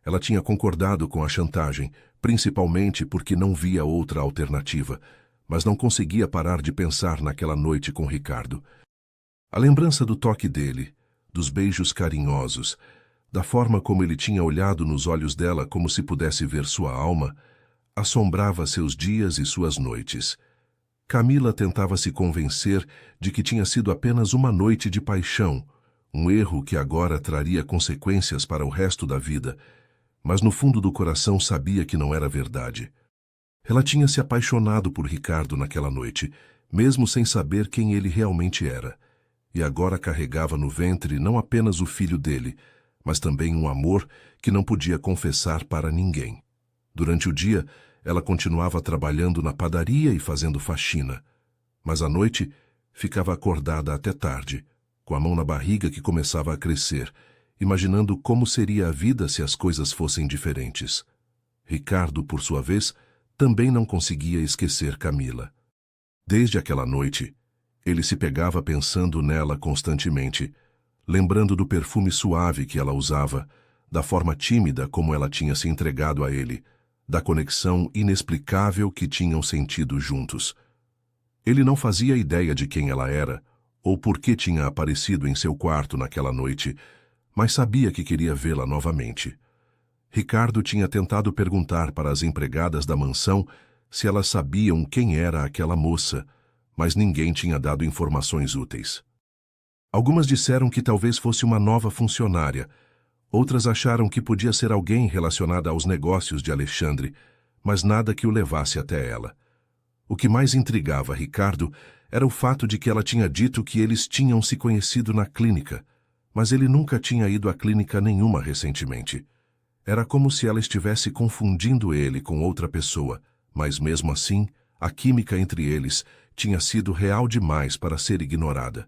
Ela tinha concordado com a chantagem, principalmente porque não via outra alternativa, mas não conseguia parar de pensar naquela noite com Ricardo. A lembrança do toque dele, dos beijos carinhosos, da forma como ele tinha olhado nos olhos dela como se pudesse ver sua alma, assombrava seus dias e suas noites. Camila tentava se convencer de que tinha sido apenas uma noite de paixão, um erro que agora traria consequências para o resto da vida, mas no fundo do coração sabia que não era verdade. Ela tinha se apaixonado por Ricardo naquela noite, mesmo sem saber quem ele realmente era, e agora carregava no ventre não apenas o filho dele, mas também um amor que não podia confessar para ninguém. Durante o dia, ela continuava trabalhando na padaria e fazendo faxina, mas à noite ficava acordada até tarde, com a mão na barriga que começava a crescer, imaginando como seria a vida se as coisas fossem diferentes. Ricardo, por sua vez, também não conseguia esquecer Camila. Desde aquela noite, ele se pegava pensando nela constantemente, lembrando do perfume suave que ela usava, da forma tímida como ela tinha se entregado a ele, da conexão inexplicável que tinham sentido juntos. Ele não fazia ideia de quem ela era, ou por que tinha aparecido em seu quarto naquela noite, mas sabia que queria vê-la novamente. Ricardo tinha tentado perguntar para as empregadas da mansão se elas sabiam quem era aquela moça, mas ninguém tinha dado informações úteis. Algumas disseram que talvez fosse uma nova funcionária, outras acharam que podia ser alguém relacionada aos negócios de Alexandre, mas nada que o levasse até ela. O que mais intrigava Ricardo era o fato de que ela tinha dito que eles tinham se conhecido na clínica, mas ele nunca tinha ido a clínica nenhuma recentemente. Era como se ela estivesse confundindo ele com outra pessoa, mas mesmo assim, a química entre eles tinha sido real demais para ser ignorada.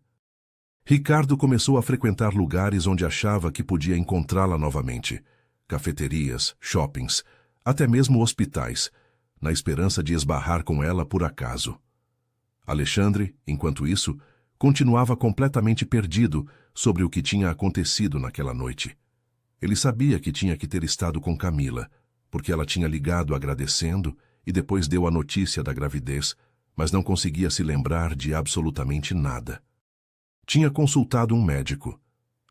Ricardo começou a frequentar lugares onde achava que podia encontrá-la novamente, cafeterias, shoppings, até mesmo hospitais, na esperança de esbarrar com ela por acaso. Alexandre, enquanto isso, continuava completamente perdido sobre o que tinha acontecido naquela noite. Ele sabia que tinha que ter estado com Camila, porque ela tinha ligado agradecendo e depois deu a notícia da gravidez, mas não conseguia se lembrar de absolutamente nada. Tinha consultado um médico,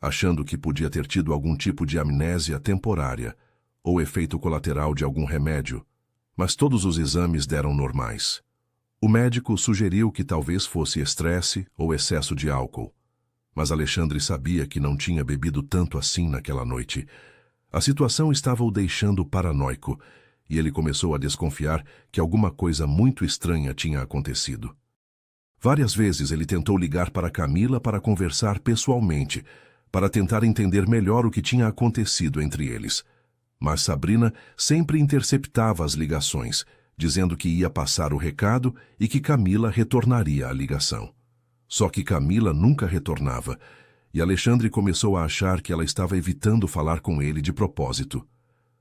achando que podia ter tido algum tipo de amnésia temporária ou efeito colateral de algum remédio, mas todos os exames deram normais. O médico sugeriu que talvez fosse estresse ou excesso de álcool, mas Alexandre sabia que não tinha bebido tanto assim naquela noite. A situação estava o deixando paranoico e ele começou a desconfiar que alguma coisa muito estranha tinha acontecido. Várias vezes ele tentou ligar para Camila para conversar pessoalmente, para tentar entender melhor o que tinha acontecido entre eles. Mas Sabrina sempre interceptava as ligações, dizendo que ia passar o recado e que Camila retornaria a ligação. Só que Camila nunca retornava, e Alexandre começou a achar que ela estava evitando falar com ele de propósito.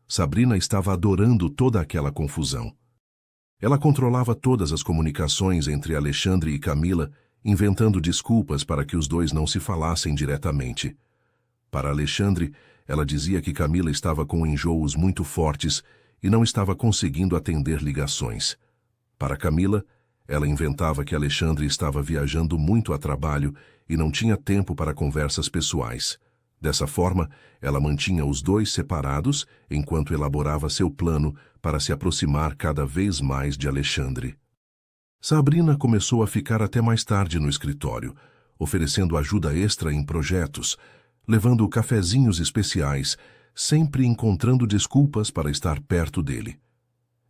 Sabrina estava adorando toda aquela confusão. Ela controlava todas as comunicações entre Alexandre e Camila, inventando desculpas para que os dois não se falassem diretamente. Para Alexandre, ela dizia que Camila estava com enjoos muito fortes e não estava conseguindo atender ligações. Para Camila, ela inventava que Alexandre estava viajando muito a trabalho e não tinha tempo para conversas pessoais. Dessa forma, ela mantinha os dois separados enquanto elaborava seu plano para se aproximar cada vez mais de Alexandre. Sabrina começou a ficar até mais tarde no escritório, oferecendo ajuda extra em projetos, levando cafezinhos especiais, sempre encontrando desculpas para estar perto dele.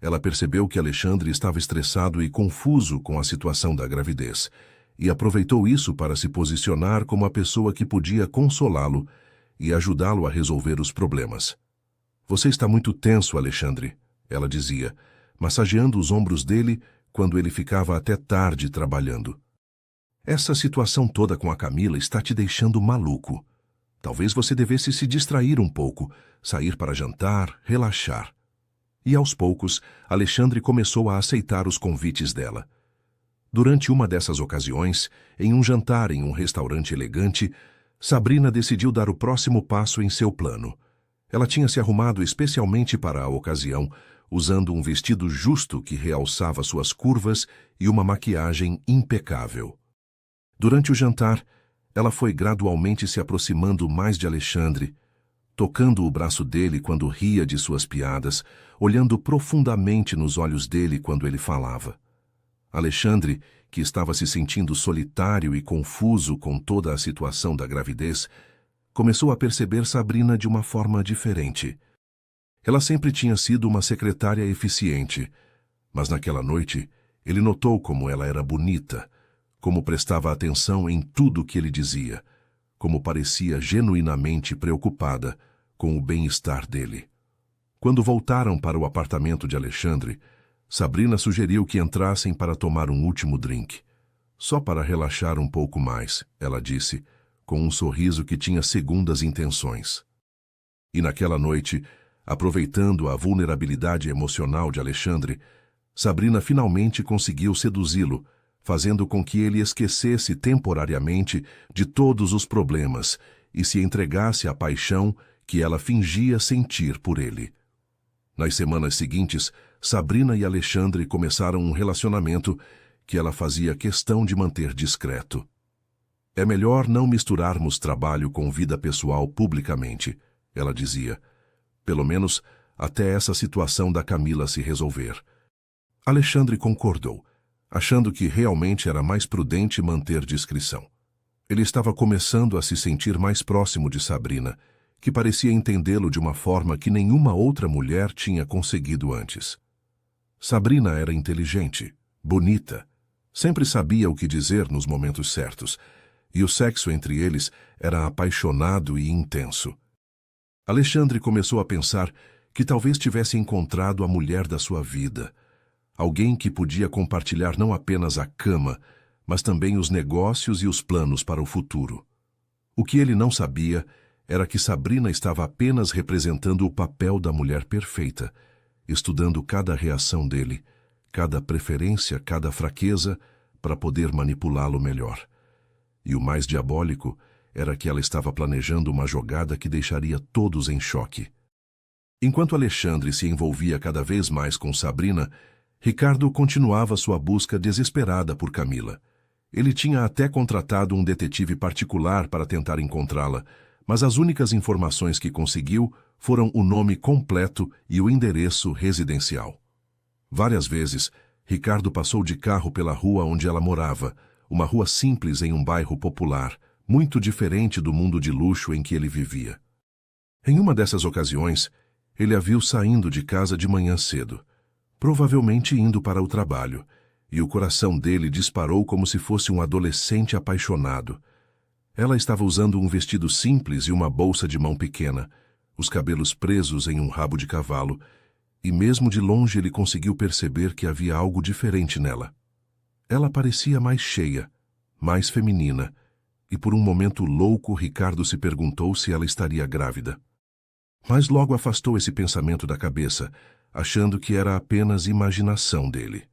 Ela percebeu que Alexandre estava estressado e confuso com a situação da gravidez, e aproveitou isso para se posicionar como a pessoa que podia consolá-lo e ajudá-lo a resolver os problemas. "Você está muito tenso, Alexandre", ela dizia, massageando os ombros dele quando ele ficava até tarde trabalhando. "Essa situação toda com a Camila está te deixando maluco. Talvez você devesse se distrair um pouco, sair para jantar, relaxar." E aos poucos, Alexandre começou a aceitar os convites dela. Durante uma dessas ocasiões, em um jantar em um restaurante elegante, Sabrina decidiu dar o próximo passo em seu plano. Ela tinha se arrumado especialmente para a ocasião, usando um vestido justo que realçava suas curvas e uma maquiagem impecável. Durante o jantar, ela foi gradualmente se aproximando mais de Alexandre, tocando o braço dele quando ria de suas piadas, olhando profundamente nos olhos dele quando ele falava. Alexandre, que estava se sentindo solitário e confuso com toda a situação da gravidez, começou a perceber Sabrina de uma forma diferente. Ela sempre tinha sido uma secretária eficiente, mas naquela noite ele notou como ela era bonita, como prestava atenção em tudo que ele dizia, como parecia genuinamente preocupada com o bem-estar dele. Quando voltaram para o apartamento de Alexandre, Sabrina sugeriu que entrassem para tomar um último drink. "Só para relaxar um pouco mais", ela disse, com um sorriso que tinha segundas intenções. E naquela noite, aproveitando a vulnerabilidade emocional de Alexandre, Sabrina finalmente conseguiu seduzi-lo, fazendo com que ele esquecesse temporariamente de todos os problemas e se entregasse à paixão que ela fingia sentir por ele. Nas semanas seguintes, Sabrina e Alexandre começaram um relacionamento que ela fazia questão de manter discreto. "É melhor não misturarmos trabalho com vida pessoal publicamente", ela dizia, "pelo menos até essa situação da Camila se resolver." Alexandre concordou, achando que realmente era mais prudente manter discrição. Ele estava começando a se sentir mais próximo de Sabrina, que parecia entendê-lo de uma forma que nenhuma outra mulher tinha conseguido antes. Sabrina era inteligente, bonita, sempre sabia o que dizer nos momentos certos, e o sexo entre eles era apaixonado e intenso. Alexandre começou a pensar que talvez tivesse encontrado a mulher da sua vida, alguém que podia compartilhar não apenas a cama, mas também os negócios e os planos para o futuro. O que ele não sabia era que Sabrina estava apenas representando o papel da mulher perfeita, estudando cada reação dele, cada preferência, cada fraqueza, para poder manipulá-lo melhor. E o mais diabólico era que ela estava planejando uma jogada que deixaria todos em choque. Enquanto Alexandre se envolvia cada vez mais com Sabrina, Ricardo continuava sua busca desesperada por Camila. Ele tinha até contratado um detetive particular para tentar encontrá-la, mas as únicas informações que conseguiu foram o nome completo e o endereço residencial. Várias vezes, Ricardo passou de carro pela rua onde ela morava, uma rua simples em um bairro popular, muito diferente do mundo de luxo em que ele vivia. Em uma dessas ocasiões, ele a viu saindo de casa de manhã cedo, provavelmente indo para o trabalho, e o coração dele disparou como se fosse um adolescente apaixonado. Ela estava usando um vestido simples e uma bolsa de mão pequena, os cabelos presos em um rabo de cavalo, e mesmo de longe ele conseguiu perceber que havia algo diferente nela. Ela parecia mais cheia, mais feminina, e por um momento louco Ricardo se perguntou se ela estaria grávida. Mas logo afastou esse pensamento da cabeça, achando que era apenas imaginação dele.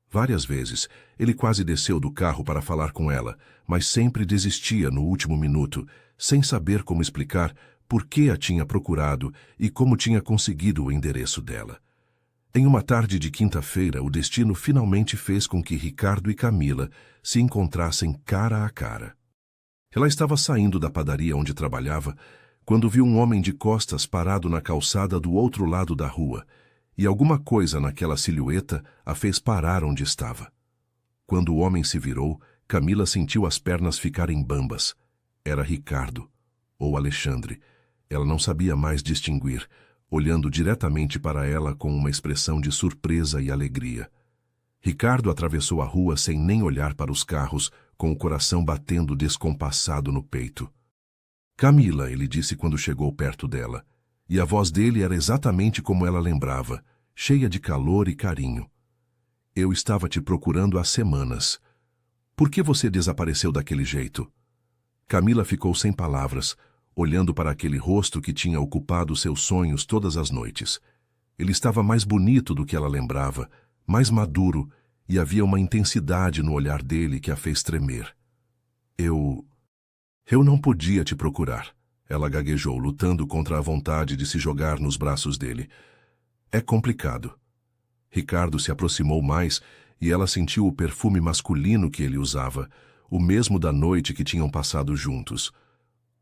Várias vezes, ele quase desceu do carro para falar com ela, mas sempre desistia no último minuto, sem saber como explicar por que a tinha procurado e como tinha conseguido o endereço dela. Em uma tarde de quinta-feira, o destino finalmente fez com que Ricardo e Camila se encontrassem cara a cara. Ela estava saindo da padaria onde trabalhava, quando viu um homem de costas parado na calçada do outro lado da rua, e alguma coisa naquela silhueta a fez parar onde estava. Quando o homem se virou, Camila sentiu as pernas ficarem bambas. Era Ricardo, ou Alexandre. Ela não sabia mais distinguir, olhando diretamente para ela com uma expressão de surpresa e alegria. Ricardo atravessou a rua sem nem olhar para os carros, com o coração batendo descompassado no peito. Camila, ele disse quando chegou perto dela, e a voz dele era exatamente como ela lembrava, cheia de calor e carinho. Eu estava te procurando há semanas. Por que você desapareceu daquele jeito? Camila ficou sem palavras, olhando para aquele rosto que tinha ocupado seus sonhos todas as noites. Ele estava mais bonito do que ela lembrava, mais maduro, e havia uma intensidade no olhar dele que a fez tremer. Eu não podia te procurar, ela gaguejou, lutando contra a vontade de se jogar nos braços dele. É complicado. Ricardo se aproximou mais e ela sentiu o perfume masculino que ele usava, o mesmo da noite que tinham passado juntos.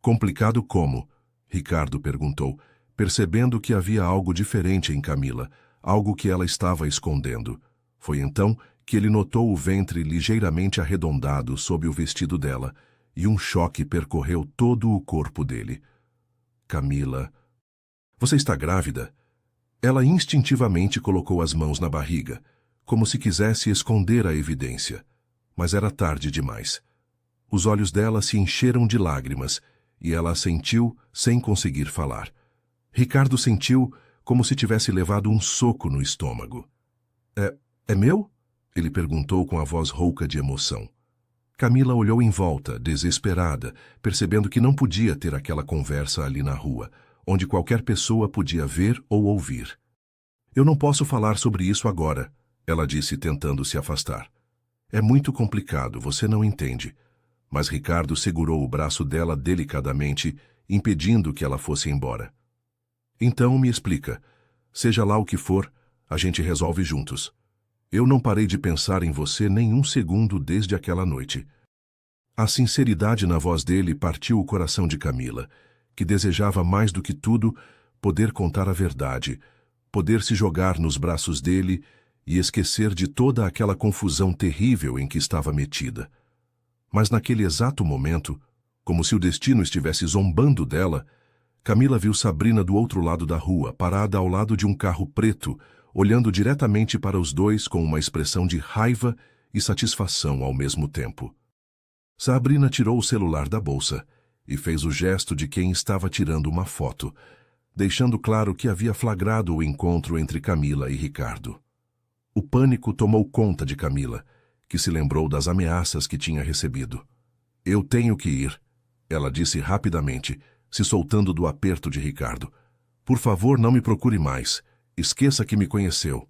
Complicado como? Ricardo perguntou, percebendo que havia algo diferente em Camila, algo que ela estava escondendo. Foi então que ele notou o ventre ligeiramente arredondado sob o vestido dela, e um choque percorreu todo o corpo dele. Camila... Você está grávida? Ela instintivamente colocou as mãos na barriga, como se quisesse esconder a evidência. Mas era tarde demais. Os olhos dela se encheram de lágrimas, e ela assentiu sem conseguir falar. Ricardo sentiu como se tivesse levado um soco no estômago. É meu? Ele perguntou com a voz rouca de emoção. Camila olhou em volta, desesperada, percebendo que não podia ter aquela conversa ali na rua, onde qualquer pessoa podia ver ou ouvir. Eu não posso falar sobre isso agora, ela disse tentando se afastar. É muito complicado, você não entende. Mas Ricardo segurou o braço dela delicadamente, impedindo que ela fosse embora. Então me explica. Seja lá o que for, a gente resolve juntos. Eu não parei de pensar em você nem um segundo desde aquela noite. A sinceridade na voz dele partiu o coração de Camila, que desejava mais do que tudo poder contar a verdade, poder se jogar nos braços dele e esquecer de toda aquela confusão terrível em que estava metida. Mas naquele exato momento, como se o destino estivesse zombando dela, Camila viu Sabrina do outro lado da rua, parada ao lado de um carro preto, olhando diretamente para os dois com uma expressão de raiva e satisfação ao mesmo tempo. Sabrina tirou o celular da bolsa e fez o gesto de quem estava tirando uma foto, deixando claro que havia flagrado o encontro entre Camila e Ricardo. O pânico tomou conta de Camila, que se lembrou das ameaças que tinha recebido. Eu tenho que ir, ela disse rapidamente, se soltando do aperto de Ricardo. Por favor, não me procure mais. Esqueça que me conheceu.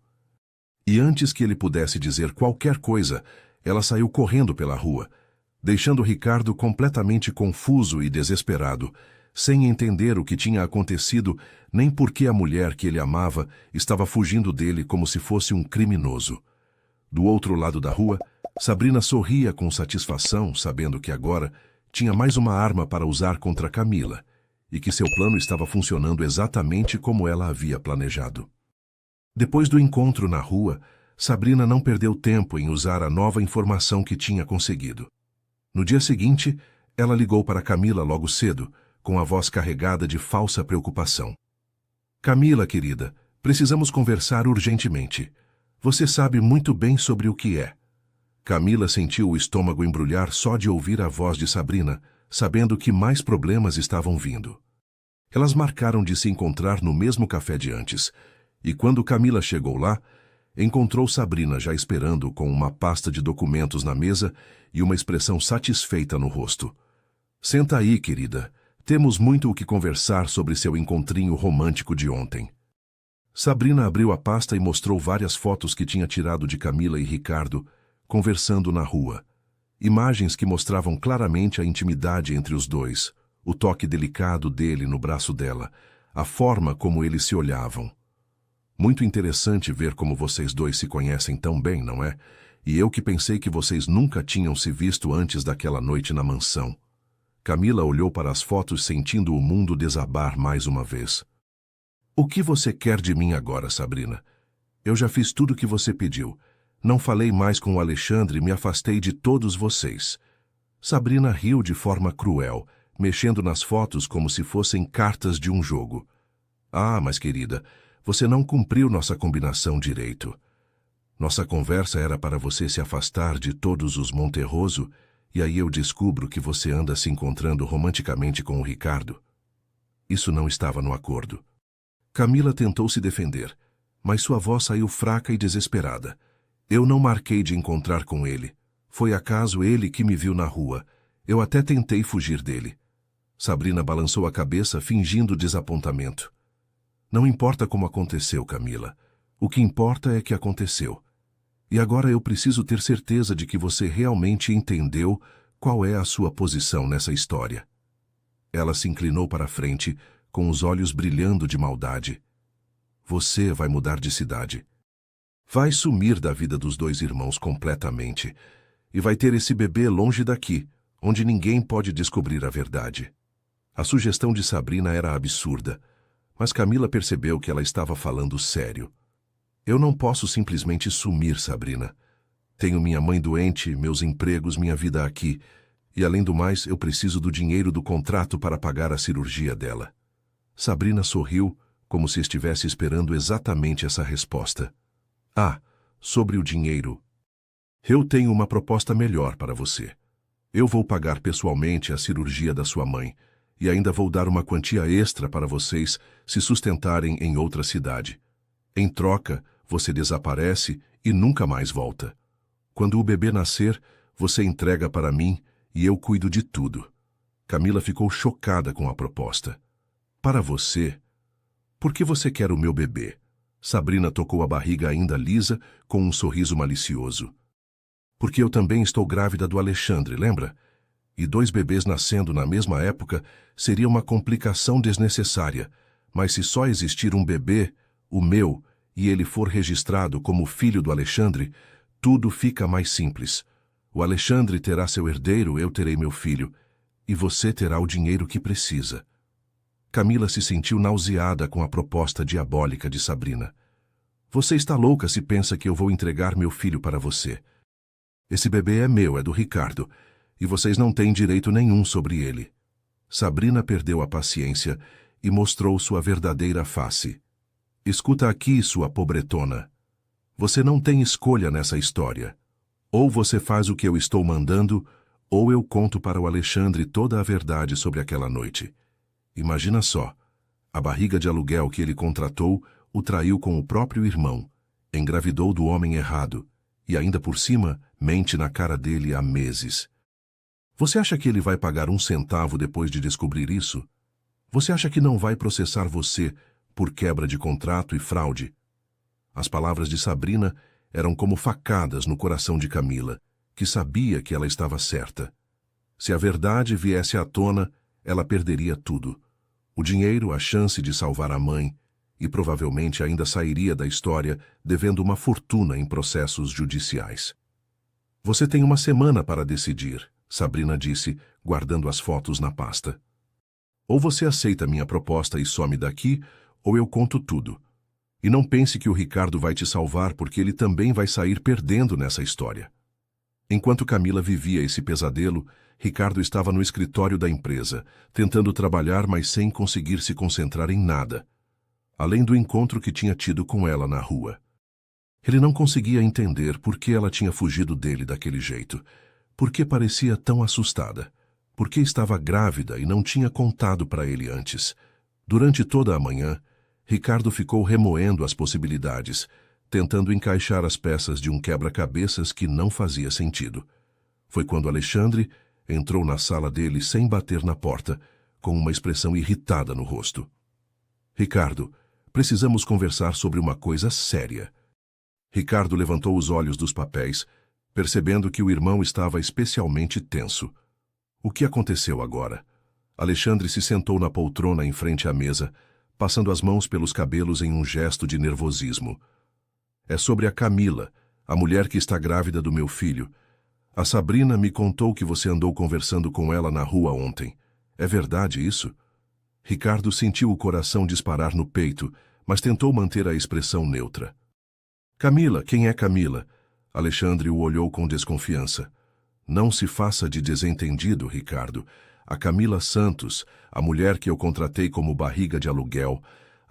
E antes que ele pudesse dizer qualquer coisa, ela saiu correndo pela rua, deixando Ricardo completamente confuso e desesperado, sem entender o que tinha acontecido nem por que a mulher que ele amava estava fugindo dele como se fosse um criminoso. Do outro lado da rua, Sabrina sorria com satisfação, sabendo que agora tinha mais uma arma para usar contra Camila, e que seu plano estava funcionando exatamente como ela havia planejado. Depois do encontro na rua, Sabrina não perdeu tempo em usar a nova informação que tinha conseguido. No dia seguinte, ela ligou para Camila logo cedo, com a voz carregada de falsa preocupação. Camila, querida, precisamos conversar urgentemente. Você sabe muito bem sobre o que é. Camila sentiu o estômago embrulhar só de ouvir a voz de Sabrina, sabendo que mais problemas estavam vindo. Elas marcaram de se encontrar no mesmo café de antes, e quando Camila chegou lá, encontrou Sabrina já esperando com uma pasta de documentos na mesa e uma expressão satisfeita no rosto. Senta aí, querida. Temos muito o que conversar sobre seu encontrinho romântico de ontem. Sabrina abriu a pasta e mostrou várias fotos que tinha tirado de Camila e Ricardo, conversando na rua. Imagens que mostravam claramente a intimidade entre os dois, o toque delicado dele no braço dela, a forma como eles se olhavam. Muito interessante ver como vocês dois se conhecem tão bem, não é? E eu que pensei que vocês nunca tinham se visto antes daquela noite na mansão. Camila olhou para as fotos sentindo o mundo desabar mais uma vez. O que você quer de mim agora, Sabrina? Eu já fiz tudo o que você pediu. Não falei mais com o Alexandre e me afastei de todos vocês. Sabrina riu de forma cruel, mexendo nas fotos como se fossem cartas de um jogo. Ah, mas querida, você não cumpriu nossa combinação direito. Nossa conversa era para você se afastar de todos os Monterroso, e aí eu descubro que você anda se encontrando romanticamente com o Ricardo. Isso não estava no acordo. Camila tentou se defender, mas sua voz saiu fraca e desesperada. Eu não marquei de encontrar com ele. Foi acaso ele que me viu na rua. Eu até tentei fugir dele. Sabrina balançou a cabeça, fingindo desapontamento. Não importa como aconteceu, Camila. O que importa é que aconteceu. E agora eu preciso ter certeza de que você realmente entendeu qual é a sua posição nessa história. Ela se inclinou para a frente, com os olhos brilhando de maldade. Você vai mudar de cidade. Vai sumir da vida dos dois irmãos completamente. E vai ter esse bebê longe daqui, onde ninguém pode descobrir a verdade. A sugestão de Sabrina era absurda, mas Camila percebeu que ela estava falando sério. Eu não posso simplesmente sumir, Sabrina. Tenho minha mãe doente, meus empregos, minha vida aqui. E além do mais, eu preciso do dinheiro do contrato para pagar a cirurgia dela. Sabrina sorriu, como se estivesse esperando exatamente essa resposta. Ah, sobre o dinheiro. Eu tenho uma proposta melhor para você. Eu vou pagar pessoalmente a cirurgia da sua mãe e ainda vou dar uma quantia extra para vocês se sustentarem em outra cidade. Em troca, você desaparece e nunca mais volta. Quando o bebê nascer, você entrega para mim e eu cuido de tudo. Camila ficou chocada com a proposta. Para você? Por que você quer o meu bebê? Sabrina tocou a barriga ainda lisa com um sorriso malicioso. Porque eu também estou grávida do Alexandre, lembra? E 2 bebês nascendo na mesma época seria uma complicação desnecessária, mas se só existir um bebê, o meu, e ele for registrado como filho do Alexandre, tudo fica mais simples. O Alexandre terá seu herdeiro, eu terei meu filho, e você terá o dinheiro que precisa. Camila se sentiu nauseada com a proposta diabólica de Sabrina. Você está louca se pensa que eu vou entregar meu filho para você. Esse bebê é meu, é do Ricardo, e vocês não têm direito nenhum sobre ele. Sabrina perdeu a paciência e mostrou sua verdadeira face. Escuta aqui, sua pobretona. Você não tem escolha nessa história. Ou você faz o que eu estou mandando, ou eu conto para o Alexandre toda a verdade sobre aquela noite. Imagina só, a barriga de aluguel que ele contratou o traiu com o próprio irmão, engravidou do homem errado, e ainda por cima mente na cara dele há meses. Você acha que ele vai pagar 1 centavo depois de descobrir isso? Você acha que não vai processar você por quebra de contrato e fraude? As palavras de Sabrina eram como facadas no coração de Camila, que sabia que ela estava certa. Se a verdade viesse à tona, ela perderia tudo. O dinheiro, a chance de salvar a mãe, e provavelmente ainda sairia da história devendo uma fortuna em processos judiciais. Você tem 1 semana para decidir, Sabrina disse, guardando as fotos na pasta. Ou você aceita minha proposta e some daqui, ou eu conto tudo. E não pense que o Ricardo vai te salvar porque ele também vai sair perdendo nessa história. Enquanto Camila vivia esse pesadelo, Ricardo estava no escritório da empresa, tentando trabalhar, mas sem conseguir se concentrar em nada, além do encontro que tinha tido com ela na rua. Ele não conseguia entender por que ela tinha fugido dele daquele jeito, por que parecia tão assustada, por que estava grávida e não tinha contado para ele antes. Durante toda a manhã, Ricardo ficou remoendo as possibilidades, tentando encaixar as peças de um quebra-cabeças que não fazia sentido. Foi quando Alexandre entrou na sala dele sem bater na porta, com uma expressão irritada no rosto. Ricardo, precisamos conversar sobre uma coisa séria. Ricardo levantou os olhos dos papéis, percebendo que o irmão estava especialmente tenso. O que aconteceu agora? Alexandre se sentou na poltrona em frente à mesa, passando as mãos pelos cabelos em um gesto de nervosismo. É sobre a Camila, a mulher que está grávida do meu filho. A Sabrina me contou que você andou conversando com ela na rua ontem. É verdade isso? Ricardo sentiu o coração disparar no peito, mas tentou manter a expressão neutra. Camila, quem é Camila? Alexandre o olhou com desconfiança. Não se faça de desentendido, Ricardo. A Camila Santos, a mulher que eu contratei como barriga de aluguel,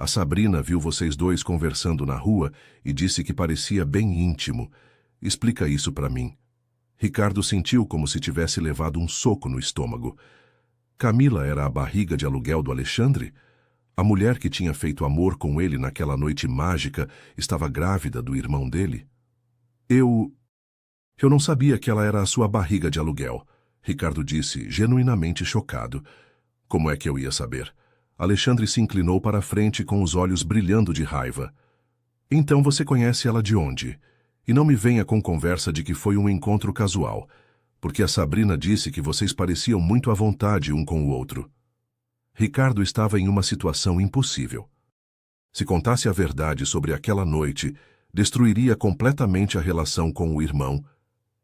A Sabrina viu vocês dois conversando na rua e disse que parecia bem íntimo. Explica isso para mim. Ricardo sentiu como se tivesse levado um soco no estômago. Camila era a barriga de aluguel do Alexandre? A mulher que tinha feito amor com ele naquela noite mágica estava grávida do irmão dele? Eu não sabia que ela era a sua barriga de aluguel, Ricardo disse, genuinamente chocado. Como é que eu ia saber? Alexandre se inclinou para a frente com os olhos brilhando de raiva. Então você conhece ela de onde? E não me venha com conversa de que foi um encontro casual, porque a Sabrina disse que vocês pareciam muito à vontade um com o outro. Ricardo estava em uma situação impossível. Se contasse a verdade sobre aquela noite, destruiria completamente a relação com o irmão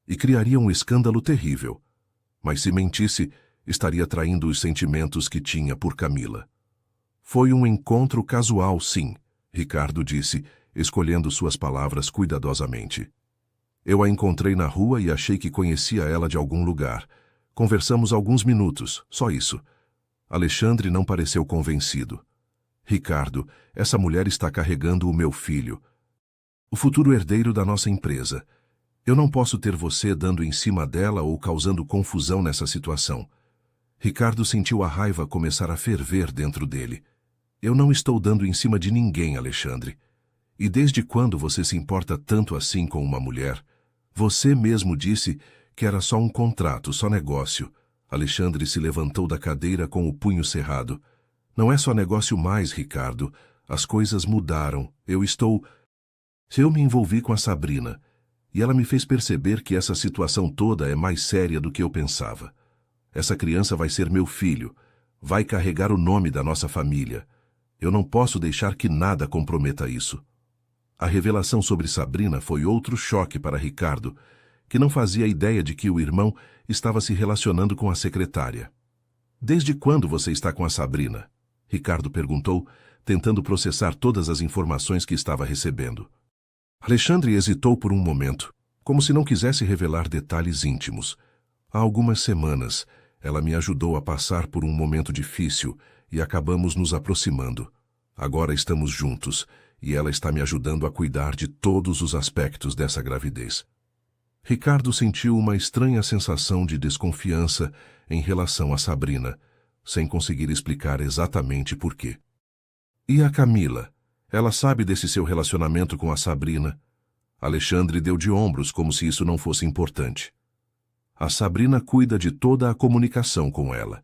e criaria um escândalo terrível. Mas se mentisse, estaria traindo os sentimentos que tinha por Camila. Foi um encontro casual, sim, Ricardo disse, escolhendo suas palavras cuidadosamente. Eu a encontrei na rua e achei que conhecia ela de algum lugar. Conversamos alguns minutos, só isso. Alexandre não pareceu convencido. Ricardo, essa mulher está carregando o meu filho, o futuro herdeiro da nossa empresa. Eu não posso ter você dando em cima dela ou causando confusão nessa situação. Ricardo sentiu a raiva começar a ferver dentro dele. Eu não estou dando em cima de ninguém, Alexandre. E desde quando você se importa tanto assim com uma mulher? Você mesmo disse que era só um contrato, só negócio. Alexandre se levantou da cadeira com o punho cerrado. Não é só negócio mais, Ricardo. As coisas mudaram. Eu me envolvi com a Sabrina. E ela me fez perceber que essa situação toda é mais séria do que eu pensava. Essa criança vai ser meu filho. Vai carregar o nome da nossa família. Eu não posso deixar que nada comprometa isso. A revelação sobre Sabrina foi outro choque para Ricardo, que não fazia ideia de que o irmão estava se relacionando com a secretária. Desde quando você está com a Sabrina? Ricardo perguntou, tentando processar todas as informações que estava recebendo. Alexandre hesitou por um momento, como se não quisesse revelar detalhes íntimos. Há algumas semanas, ela me ajudou a passar por um momento difícil e acabamos nos aproximando. Agora estamos juntos e ela está me ajudando a cuidar de todos os aspectos dessa gravidez. Ricardo sentiu uma estranha sensação de desconfiança em relação a Sabrina, sem conseguir explicar exatamente por quê. E a Camila? Ela sabe desse seu relacionamento com a Sabrina? Alexandre deu de ombros como se isso não fosse importante. A Sabrina cuida de toda a comunicação com ela.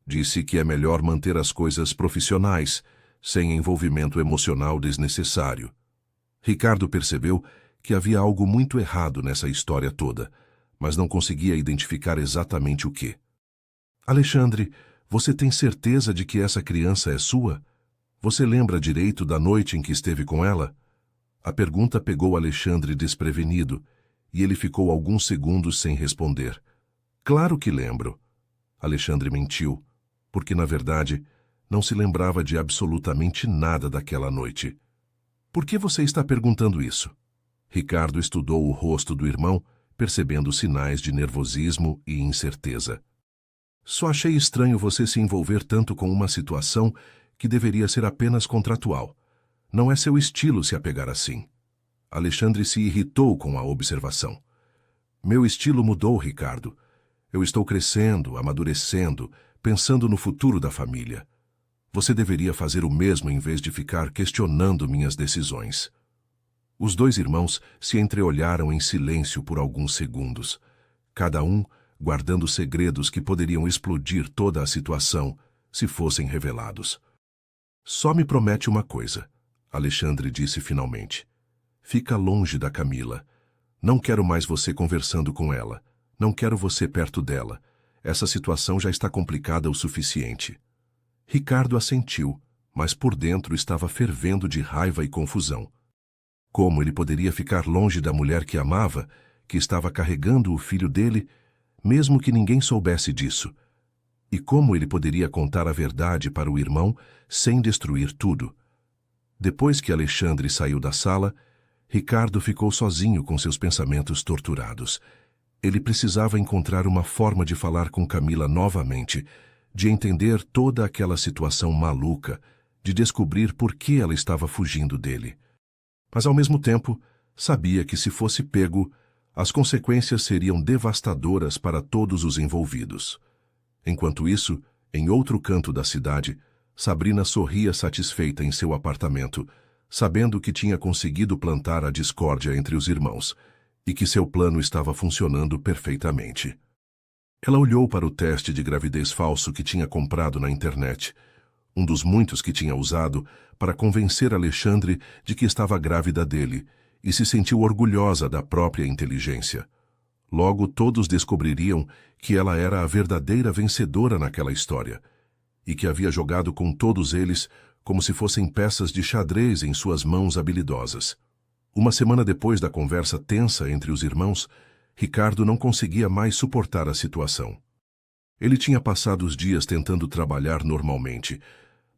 Disse que é melhor manter as coisas profissionais, sem envolvimento emocional desnecessário. Ricardo percebeu que havia algo muito errado nessa história toda, mas não conseguia identificar exatamente o quê. Alexandre, você tem certeza de que essa criança é sua? Você lembra direito da noite em que esteve com ela? A pergunta pegou Alexandre desprevenido, e ele ficou alguns segundos sem responder. Claro que lembro. Alexandre mentiu, porque, na verdade, não se lembrava de absolutamente nada daquela noite. Por que você está perguntando isso? Ricardo estudou o rosto do irmão, percebendo sinais de nervosismo e incerteza. Só achei estranho você se envolver tanto com uma situação que deveria ser apenas contratual. Não é seu estilo se apegar assim. Alexandre se irritou com a observação. Meu estilo mudou, Ricardo. Eu estou crescendo, amadurecendo, pensando no futuro da família. Você deveria fazer o mesmo em vez de ficar questionando minhas decisões. Os dois irmãos se entreolharam em silêncio por alguns segundos, cada um guardando segredos que poderiam explodir toda a situação se fossem revelados. Só me promete uma coisa, Alexandre disse finalmente. Fica longe da Camila. Não quero mais você conversando com ela. Não quero você perto dela. Essa situação já está complicada o suficiente. Ricardo assentiu, mas por dentro estava fervendo de raiva e confusão. Como ele poderia ficar longe da mulher que amava, que estava carregando o filho dele, mesmo que ninguém soubesse disso? E como ele poderia contar a verdade para o irmão sem destruir tudo? Depois que Alexandre saiu da sala, Ricardo ficou sozinho com seus pensamentos torturados. Ele precisava encontrar uma forma de falar com Camila novamente, de entender toda aquela situação maluca de descobrir por que ela estava fugindo dele. Mas, ao mesmo tempo, sabia que se fosse pego, as consequências seriam devastadoras para todos os envolvidos. Enquanto isso, em outro canto da cidade, Sabrina sorria satisfeita em seu apartamento, sabendo que tinha conseguido plantar a discórdia entre os irmãos e que seu plano estava funcionando perfeitamente. Ela olhou para o teste de gravidez falso que tinha comprado na internet, um dos muitos que tinha usado para convencer Alexandre de que estava grávida dele, e se sentiu orgulhosa da própria inteligência. Logo todos descobririam que ela era a verdadeira vencedora naquela história, e que havia jogado com todos eles como se fossem peças de xadrez em suas mãos habilidosas. Uma semana depois da conversa tensa entre os irmãos, Ricardo não conseguia mais suportar a situação. Ele tinha passado os dias tentando trabalhar normalmente,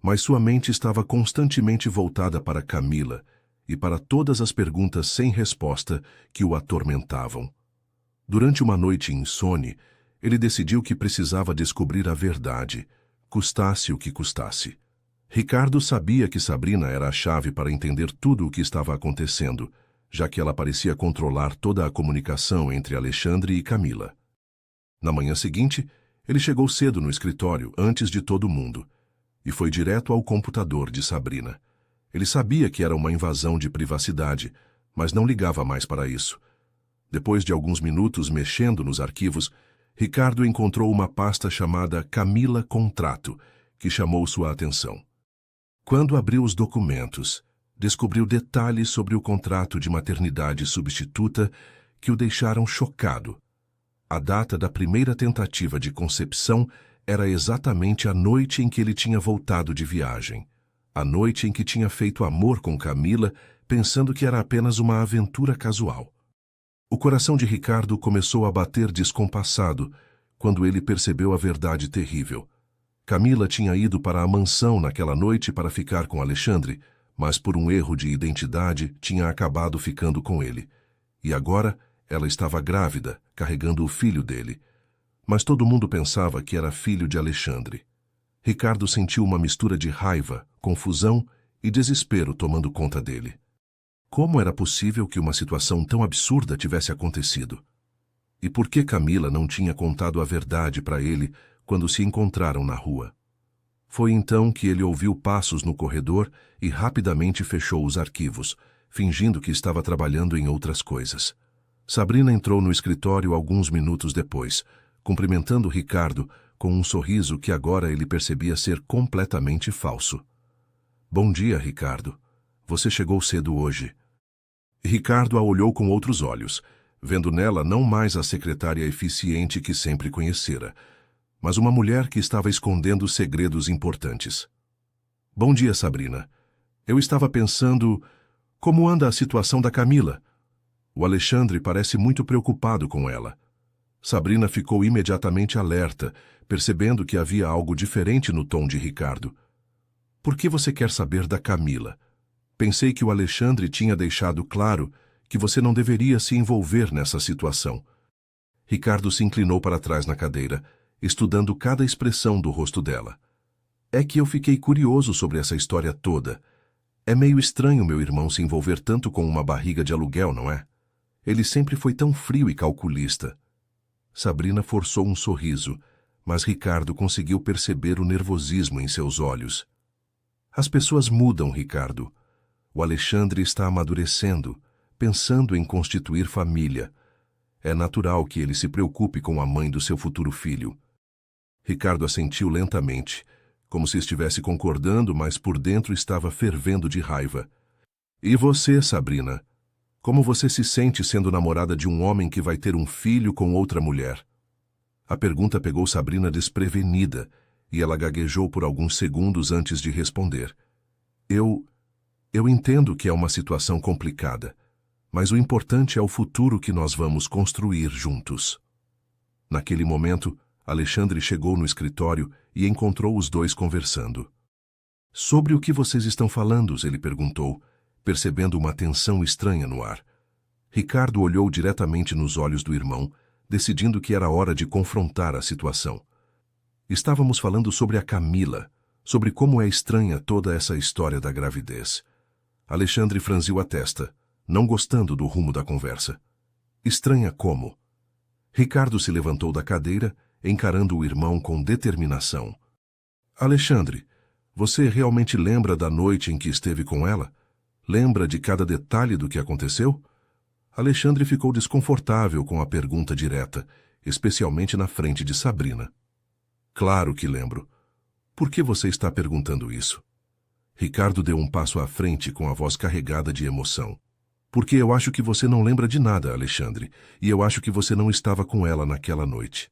mas sua mente estava constantemente voltada para Camila e para todas as perguntas sem resposta que o atormentavam. Durante uma noite insone, ele decidiu que precisava descobrir a verdade, custasse o que custasse. Ricardo sabia que Sabrina era a chave para entender tudo o que estava acontecendo, já que ela parecia controlar toda a comunicação entre Alexandre e Camila. Na manhã seguinte, ele chegou cedo no escritório, antes de todo mundo, e foi direto ao computador de Sabrina. Ele sabia que era uma invasão de privacidade, mas não ligava mais para isso. Depois de alguns minutos mexendo nos arquivos, Ricardo encontrou uma pasta chamada Camila Contrato, que chamou sua atenção. Quando abriu os documentos, descobriu detalhes sobre o contrato de maternidade substituta que o deixaram chocado. A data da primeira tentativa de concepção era exatamente a noite em que ele tinha voltado de viagem. A noite em que tinha feito amor com Camila, pensando que era apenas uma aventura casual. O coração de Ricardo começou a bater descompassado quando ele percebeu a verdade terrível. Camila tinha ido para a mansão naquela noite para ficar com Alexandre, mas por um erro de identidade tinha acabado ficando com ele. E agora ela estava grávida, carregando o filho dele. Mas todo mundo pensava que era filho de Alexandre. Ricardo sentiu uma mistura de raiva, confusão e desespero tomando conta dele. Como era possível que uma situação tão absurda tivesse acontecido? E por que Camila não tinha contado a verdade para ele quando se encontraram na rua? Foi então que ele ouviu passos no corredor e rapidamente fechou os arquivos, fingindo que estava trabalhando em outras coisas. Sabrina entrou no escritório alguns minutos depois, cumprimentando Ricardo com um sorriso que agora ele percebia ser completamente falso. Bom dia, Ricardo. Você chegou cedo hoje. Ricardo a olhou com outros olhos, vendo nela não mais a secretária eficiente que sempre conhecera, mas uma mulher que estava escondendo segredos importantes. Bom dia, Sabrina. Eu estava pensando, como anda a situação da Camila? O Alexandre parece muito preocupado com ela. Sabrina ficou imediatamente alerta, percebendo que havia algo diferente no tom de Ricardo. Por que você quer saber da Camila? Pensei que o Alexandre tinha deixado claro que você não deveria se envolver nessa situação. Ricardo se inclinou para trás na cadeira, estudando cada expressão do rosto dela. É que eu fiquei curioso sobre essa história toda. É meio estranho meu irmão se envolver tanto com uma barriga de aluguel, não é? Ele sempre foi tão frio e calculista. Sabrina forçou um sorriso, mas Ricardo conseguiu perceber o nervosismo em seus olhos. As pessoas mudam, Ricardo. O Alexandre está amadurecendo, pensando em constituir família. É natural que ele se preocupe com a mãe do seu futuro filho. Ricardo assentiu lentamente, como se estivesse concordando, mas por dentro estava fervendo de raiva. E você, Sabrina? Como você se sente sendo namorada de um homem que vai ter um filho com outra mulher? A pergunta pegou Sabrina desprevenida, e ela gaguejou por alguns segundos antes de responder. Eu entendo que é uma situação complicada, mas o importante é o futuro que nós vamos construir juntos. Naquele momento, Alexandre chegou no escritório e encontrou os dois conversando. Sobre o que vocês estão falando? Ele perguntou, percebendo uma tensão estranha no ar. Ricardo olhou diretamente nos olhos do irmão, decidindo que era hora de confrontar a situação. Estávamos falando sobre a Camila, sobre como é estranha toda essa história da gravidez. Alexandre franziu a testa, não gostando do rumo da conversa. Estranha como? Ricardo se levantou da cadeira, encarando o irmão com determinação. Alexandre, você realmente lembra da noite em que esteve com ela? Lembra de cada detalhe do que aconteceu? Alexandre ficou desconfortável com a pergunta direta, especialmente na frente de Sabrina. Claro que lembro. Por que você está perguntando isso? Ricardo deu um passo à frente com a voz carregada de emoção. Porque eu acho que você não lembra de nada, Alexandre, e eu acho que você não estava com ela naquela noite.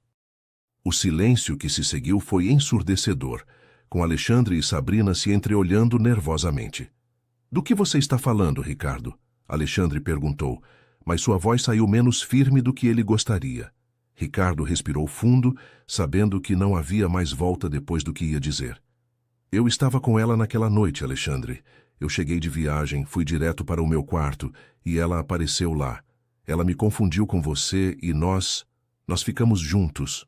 O silêncio que se seguiu foi ensurdecedor, com Alexandre e Sabrina se entreolhando nervosamente. Do que você está falando, Ricardo? Alexandre perguntou, mas sua voz saiu menos firme do que ele gostaria. Ricardo respirou fundo, sabendo que não havia mais volta depois do que ia dizer. Eu estava com ela naquela noite, Alexandre. Eu cheguei de viagem, fui direto para o meu quarto, e ela apareceu lá. Ela me confundiu com você e nós ficamos juntos.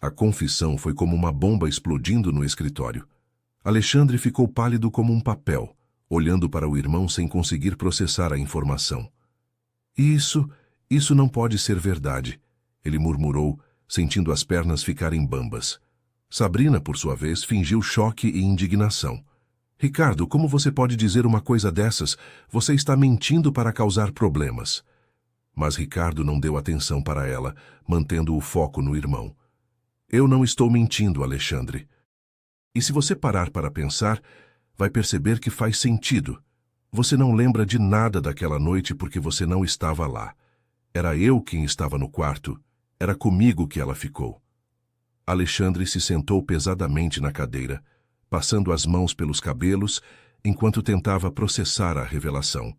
A confissão foi como uma bomba explodindo no escritório. Alexandre ficou pálido como um papel, olhando para o irmão sem conseguir processar a informação. Isso não pode ser verdade, ele murmurou, sentindo as pernas ficarem bambas. Sabrina, por sua vez, fingiu choque e indignação. Ricardo, como você pode dizer uma coisa dessas? Você está mentindo para causar problemas. Mas Ricardo não deu atenção para ela, mantendo o foco no irmão. Eu não estou mentindo, Alexandre. E se você parar para pensar, vai perceber que faz sentido. Você não lembra de nada daquela noite porque você não estava lá. Era eu quem estava no quarto. Era comigo que ela ficou. Alexandre se sentou pesadamente na cadeira, passando as mãos pelos cabelos, enquanto tentava processar a revelação.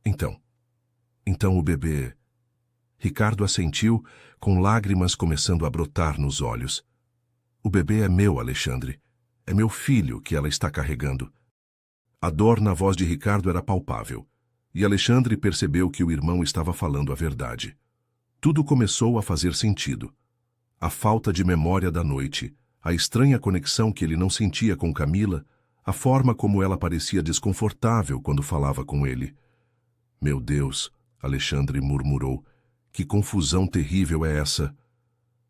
Então o bebê... Ricardo assentiu, com lágrimas começando a brotar nos olhos. O bebê é meu, Alexandre. É meu filho que ela está carregando. A dor na voz de Ricardo era palpável, e Alexandre percebeu que o irmão estava falando a verdade. Tudo começou a fazer sentido. A falta de memória da noite, a estranha conexão que ele não sentia com Camila, a forma como ela parecia desconfortável quando falava com ele. Meu Deus, Alexandre murmurou, que confusão terrível é essa?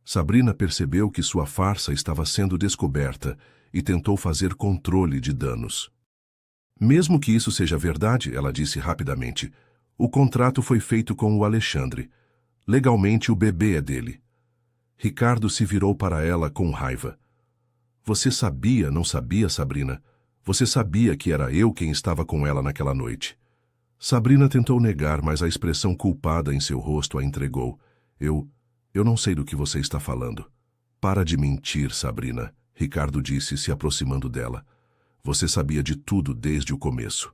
Sabrina percebeu que sua farsa estava sendo descoberta e tentou fazer controle de danos. Mesmo que isso seja verdade, ela disse rapidamente, o contrato foi feito com o Alexandre. Legalmente o bebê é dele. Ricardo se virou para ela com raiva. Você sabia, não sabia, Sabrina? Você sabia que era eu quem estava com ela naquela noite. Sabrina tentou negar, mas a expressão culpada em seu rosto a entregou. Eu não sei do que você está falando. Para de mentir, Sabrina, Ricardo disse, se aproximando dela. Você sabia de tudo desde o começo.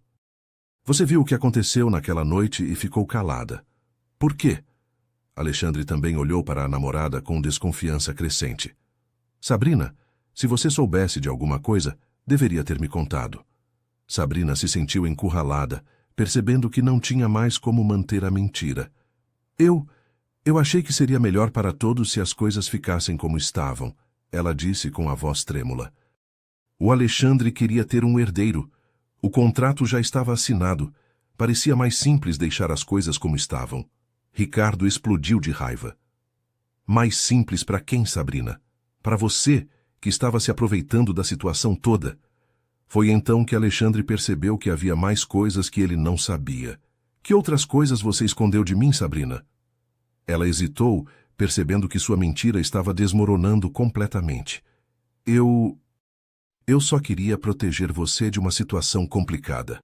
Você viu o que aconteceu naquela noite e ficou calada. Por quê? Alexandre também olhou para a namorada com desconfiança crescente. Sabrina, se você soubesse de alguma coisa, deveria ter me contado. Sabrina se sentiu encurralada, percebendo que não tinha mais como manter a mentira. Eu achei que seria melhor para todos se as coisas ficassem como estavam, ela disse com a voz trêmula. O Alexandre queria ter um herdeiro. O contrato já estava assinado. Parecia mais simples deixar as coisas como estavam. Ricardo explodiu de raiva. Mais simples para quem, Sabrina? Para você, que estava se aproveitando da situação toda. Foi então que Alexandre percebeu que havia mais coisas que ele não sabia. Que outras coisas você escondeu de mim, Sabrina? Ela hesitou, percebendo que sua mentira estava desmoronando completamente. Eu só queria proteger você de uma situação complicada.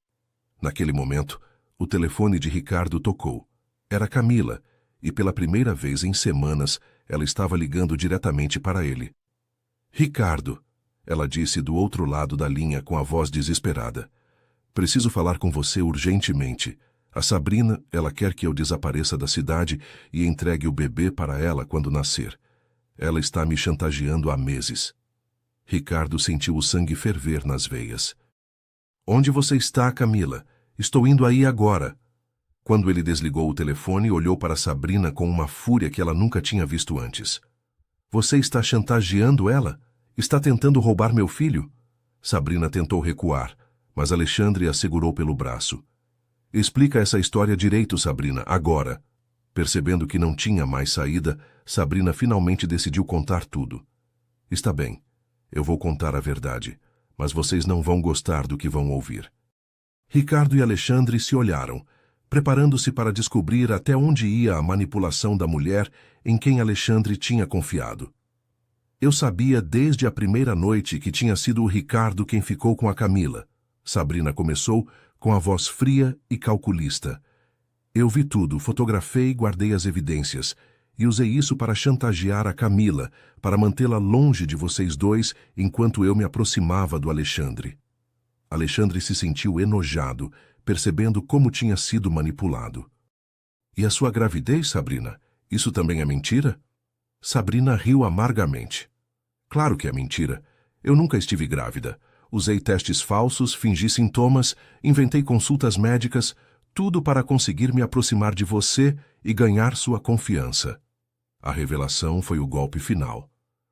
Naquele momento, o telefone de Ricardo tocou. Era Camila, e pela primeira vez em semanas, ela estava ligando diretamente para ele. Ricardo, ela disse do outro lado da linha com a voz desesperada. Preciso falar com você urgentemente. A Sabrina, ela quer que eu desapareça da cidade e entregue o bebê para ela quando nascer. Ela está me chantageando há meses. Ricardo sentiu o sangue ferver nas veias. Onde você está, Camila? Estou indo aí agora. Quando ele desligou o telefone, olhou para Sabrina com uma fúria que ela nunca tinha visto antes. Você está chantageando ela? Está tentando roubar meu filho? Sabrina tentou recuar, mas Alexandre a segurou pelo braço. Explica essa história direito, Sabrina, agora. Percebendo que não tinha mais saída, Sabrina finalmente decidiu contar tudo. Está bem, eu vou contar a verdade, mas vocês não vão gostar do que vão ouvir. Ricardo e Alexandre se olharam, preparando-se para descobrir até onde ia a manipulação da mulher em quem Alexandre tinha confiado. Eu sabia desde a primeira noite que tinha sido o Ricardo quem ficou com a Camila. Sabrina começou com a voz fria e calculista. Eu vi tudo, fotografei e guardei as evidências, e usei isso para chantagear a Camila, para mantê-la longe de vocês dois enquanto eu me aproximava do Alexandre. Alexandre se sentiu enojado, percebendo como tinha sido manipulado. E a sua gravidez, Sabrina? Isso também é mentira? Sabrina riu amargamente. Claro que é mentira. Eu nunca estive grávida. Usei testes falsos, fingi sintomas, inventei consultas médicas, tudo para conseguir me aproximar de você e ganhar sua confiança. A revelação foi o golpe final.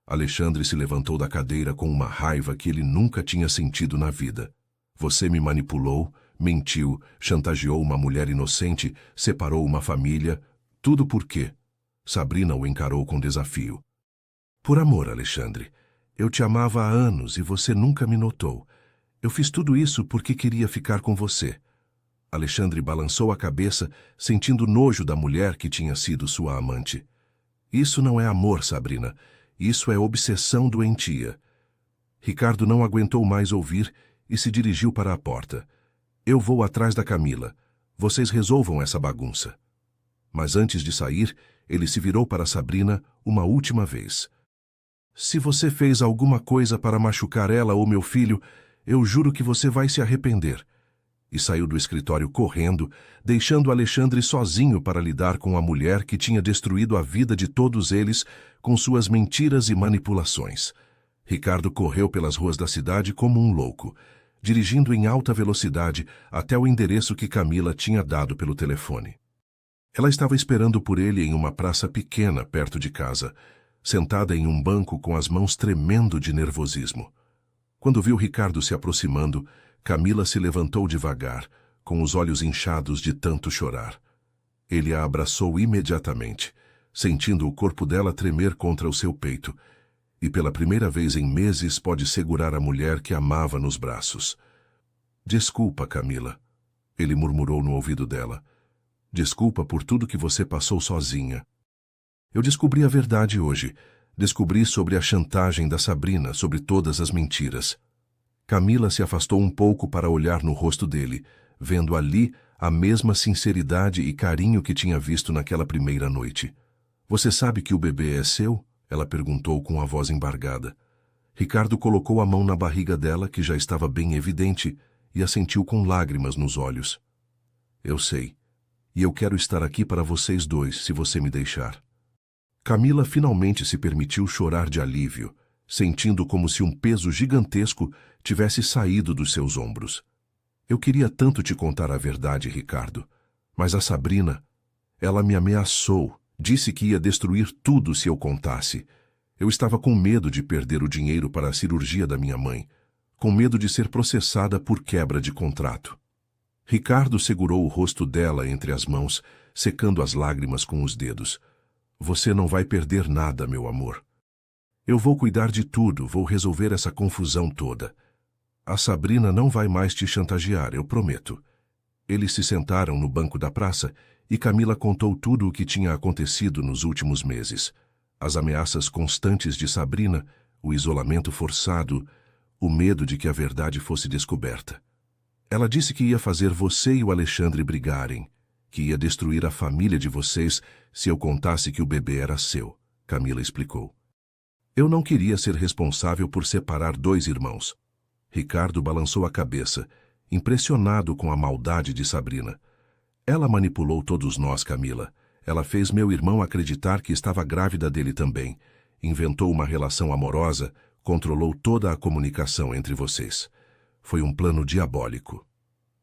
Alexandre se levantou da cadeira com uma raiva que ele nunca tinha sentido na vida. Você me manipulou, mentiu, chantageou uma mulher inocente, separou uma família. Tudo por quê? Sabrina o encarou com desafio. Por amor, Alexandre. Eu te amava há anos e você nunca me notou. Eu fiz tudo isso porque queria ficar com você. Alexandre balançou a cabeça, sentindo nojo da mulher que tinha sido sua amante. Isso não é amor, Sabrina. Isso é obsessão doentia. Ricardo não aguentou mais ouvir e se dirigiu para a porta. Eu vou atrás da Camila. Vocês resolvam essa bagunça. Mas antes de sair, ele se virou para Sabrina uma última vez. Se você fez alguma coisa para machucar ela ou meu filho, eu juro que você vai se arrepender. E saiu do escritório correndo, deixando Alexandre sozinho para lidar com a mulher que tinha destruído a vida de todos eles com suas mentiras e manipulações. Ricardo correu pelas ruas da cidade como um louco, dirigindo em alta velocidade até o endereço que Camila tinha dado pelo telefone. Ela estava esperando por ele em uma praça pequena perto de casa, sentada em um banco com as mãos tremendo de nervosismo. Quando viu Ricardo se aproximando, Camila se levantou devagar, com os olhos inchados de tanto chorar. Ele a abraçou imediatamente, sentindo o corpo dela tremer contra o seu peito, e pela primeira vez em meses pôde segurar a mulher que amava nos braços. Desculpa, Camila, ele murmurou no ouvido dela. Desculpa por tudo que você passou sozinha. Eu descobri a verdade hoje. Descobri sobre a chantagem da Sabrina, sobre todas as mentiras. Camila se afastou um pouco para olhar no rosto dele, vendo ali a mesma sinceridade e carinho que tinha visto naquela primeira noite. Você sabe que o bebê é seu? Ela perguntou com a voz embargada. Ricardo colocou a mão na barriga dela, que já estava bem evidente, e a sentiu com lágrimas nos olhos. Eu sei. E eu quero estar aqui para vocês dois, se você me deixar. Camila finalmente se permitiu chorar de alívio, sentindo como se um peso gigantesco tivesse saído dos seus ombros. Eu queria tanto te contar a verdade, Ricardo, mas a Sabrina, ela me ameaçou, disse que ia destruir tudo se eu contasse. Eu estava com medo de perder o dinheiro para a cirurgia da minha mãe, com medo de ser processada por quebra de contrato. Ricardo segurou o rosto dela entre as mãos, secando as lágrimas com os dedos. Você não vai perder nada, meu amor. Eu vou cuidar de tudo, vou resolver essa confusão toda. A Sabrina não vai mais te chantagear, eu prometo. Eles se sentaram no banco da praça e Camila contou tudo o que tinha acontecido nos últimos meses. As ameaças constantes de Sabrina, o isolamento forçado, o medo de que a verdade fosse descoberta. Ela disse que ia fazer você e o Alexandre brigarem, que ia destruir a família de vocês se eu contasse que o bebê era seu, Camila explicou. Eu não queria ser responsável por separar dois irmãos. Ricardo balançou a cabeça, impressionado com a maldade de Sabrina. Ela manipulou todos nós, Camila. Ela fez meu irmão acreditar que estava grávida dele também. Inventou uma relação amorosa, controlou toda a comunicação entre vocês. Foi um plano diabólico.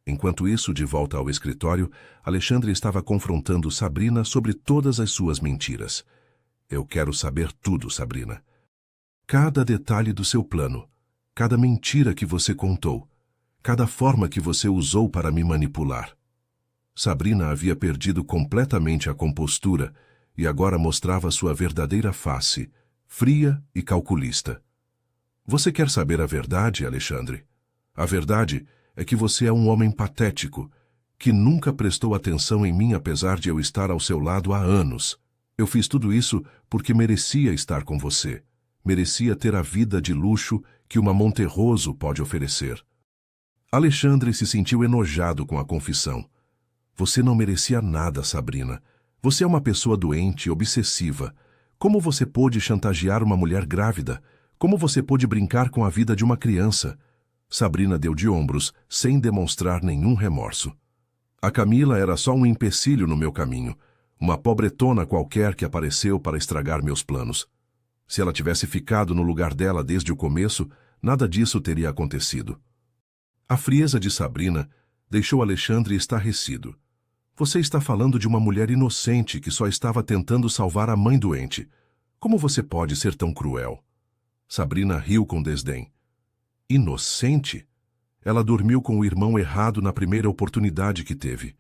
Enquanto isso, de volta ao escritório, Alexandre estava confrontando Sabrina sobre todas as suas mentiras. Eu quero saber tudo, Sabrina. Cada detalhe do seu plano. cada mentira que você contou, cada forma que você usou para me manipular. Sabrina havia perdido completamente a compostura e agora mostrava sua verdadeira face, fria e calculista. Você quer saber a verdade, Alexandre? A verdade é que você é um homem patético, que nunca prestou atenção em mim apesar de eu estar ao seu lado há anos. Eu fiz tudo isso porque merecia estar com você. Merecia ter a vida de luxo que uma Monterroso pode oferecer. Alexandre se sentiu enojado com a confissão. Você não merecia nada, Sabrina. Você é uma pessoa doente e obsessiva. Como você pôde chantagear uma mulher grávida? Como você pôde brincar com a vida de uma criança? Sabrina deu de ombros, sem demonstrar nenhum remorso. A Camila era só um empecilho no meu caminho, uma pobretona qualquer que apareceu para estragar meus planos. Se ela tivesse ficado no lugar dela desde o começo, nada disso teria acontecido. A frieza de Sabrina deixou Alexandre estarrecido. Você está falando de uma mulher inocente que só estava tentando salvar a mãe doente. Como você pode ser tão cruel? Sabrina riu com desdém. Inocente? Ela dormiu com o irmão errado na primeira oportunidade que teve.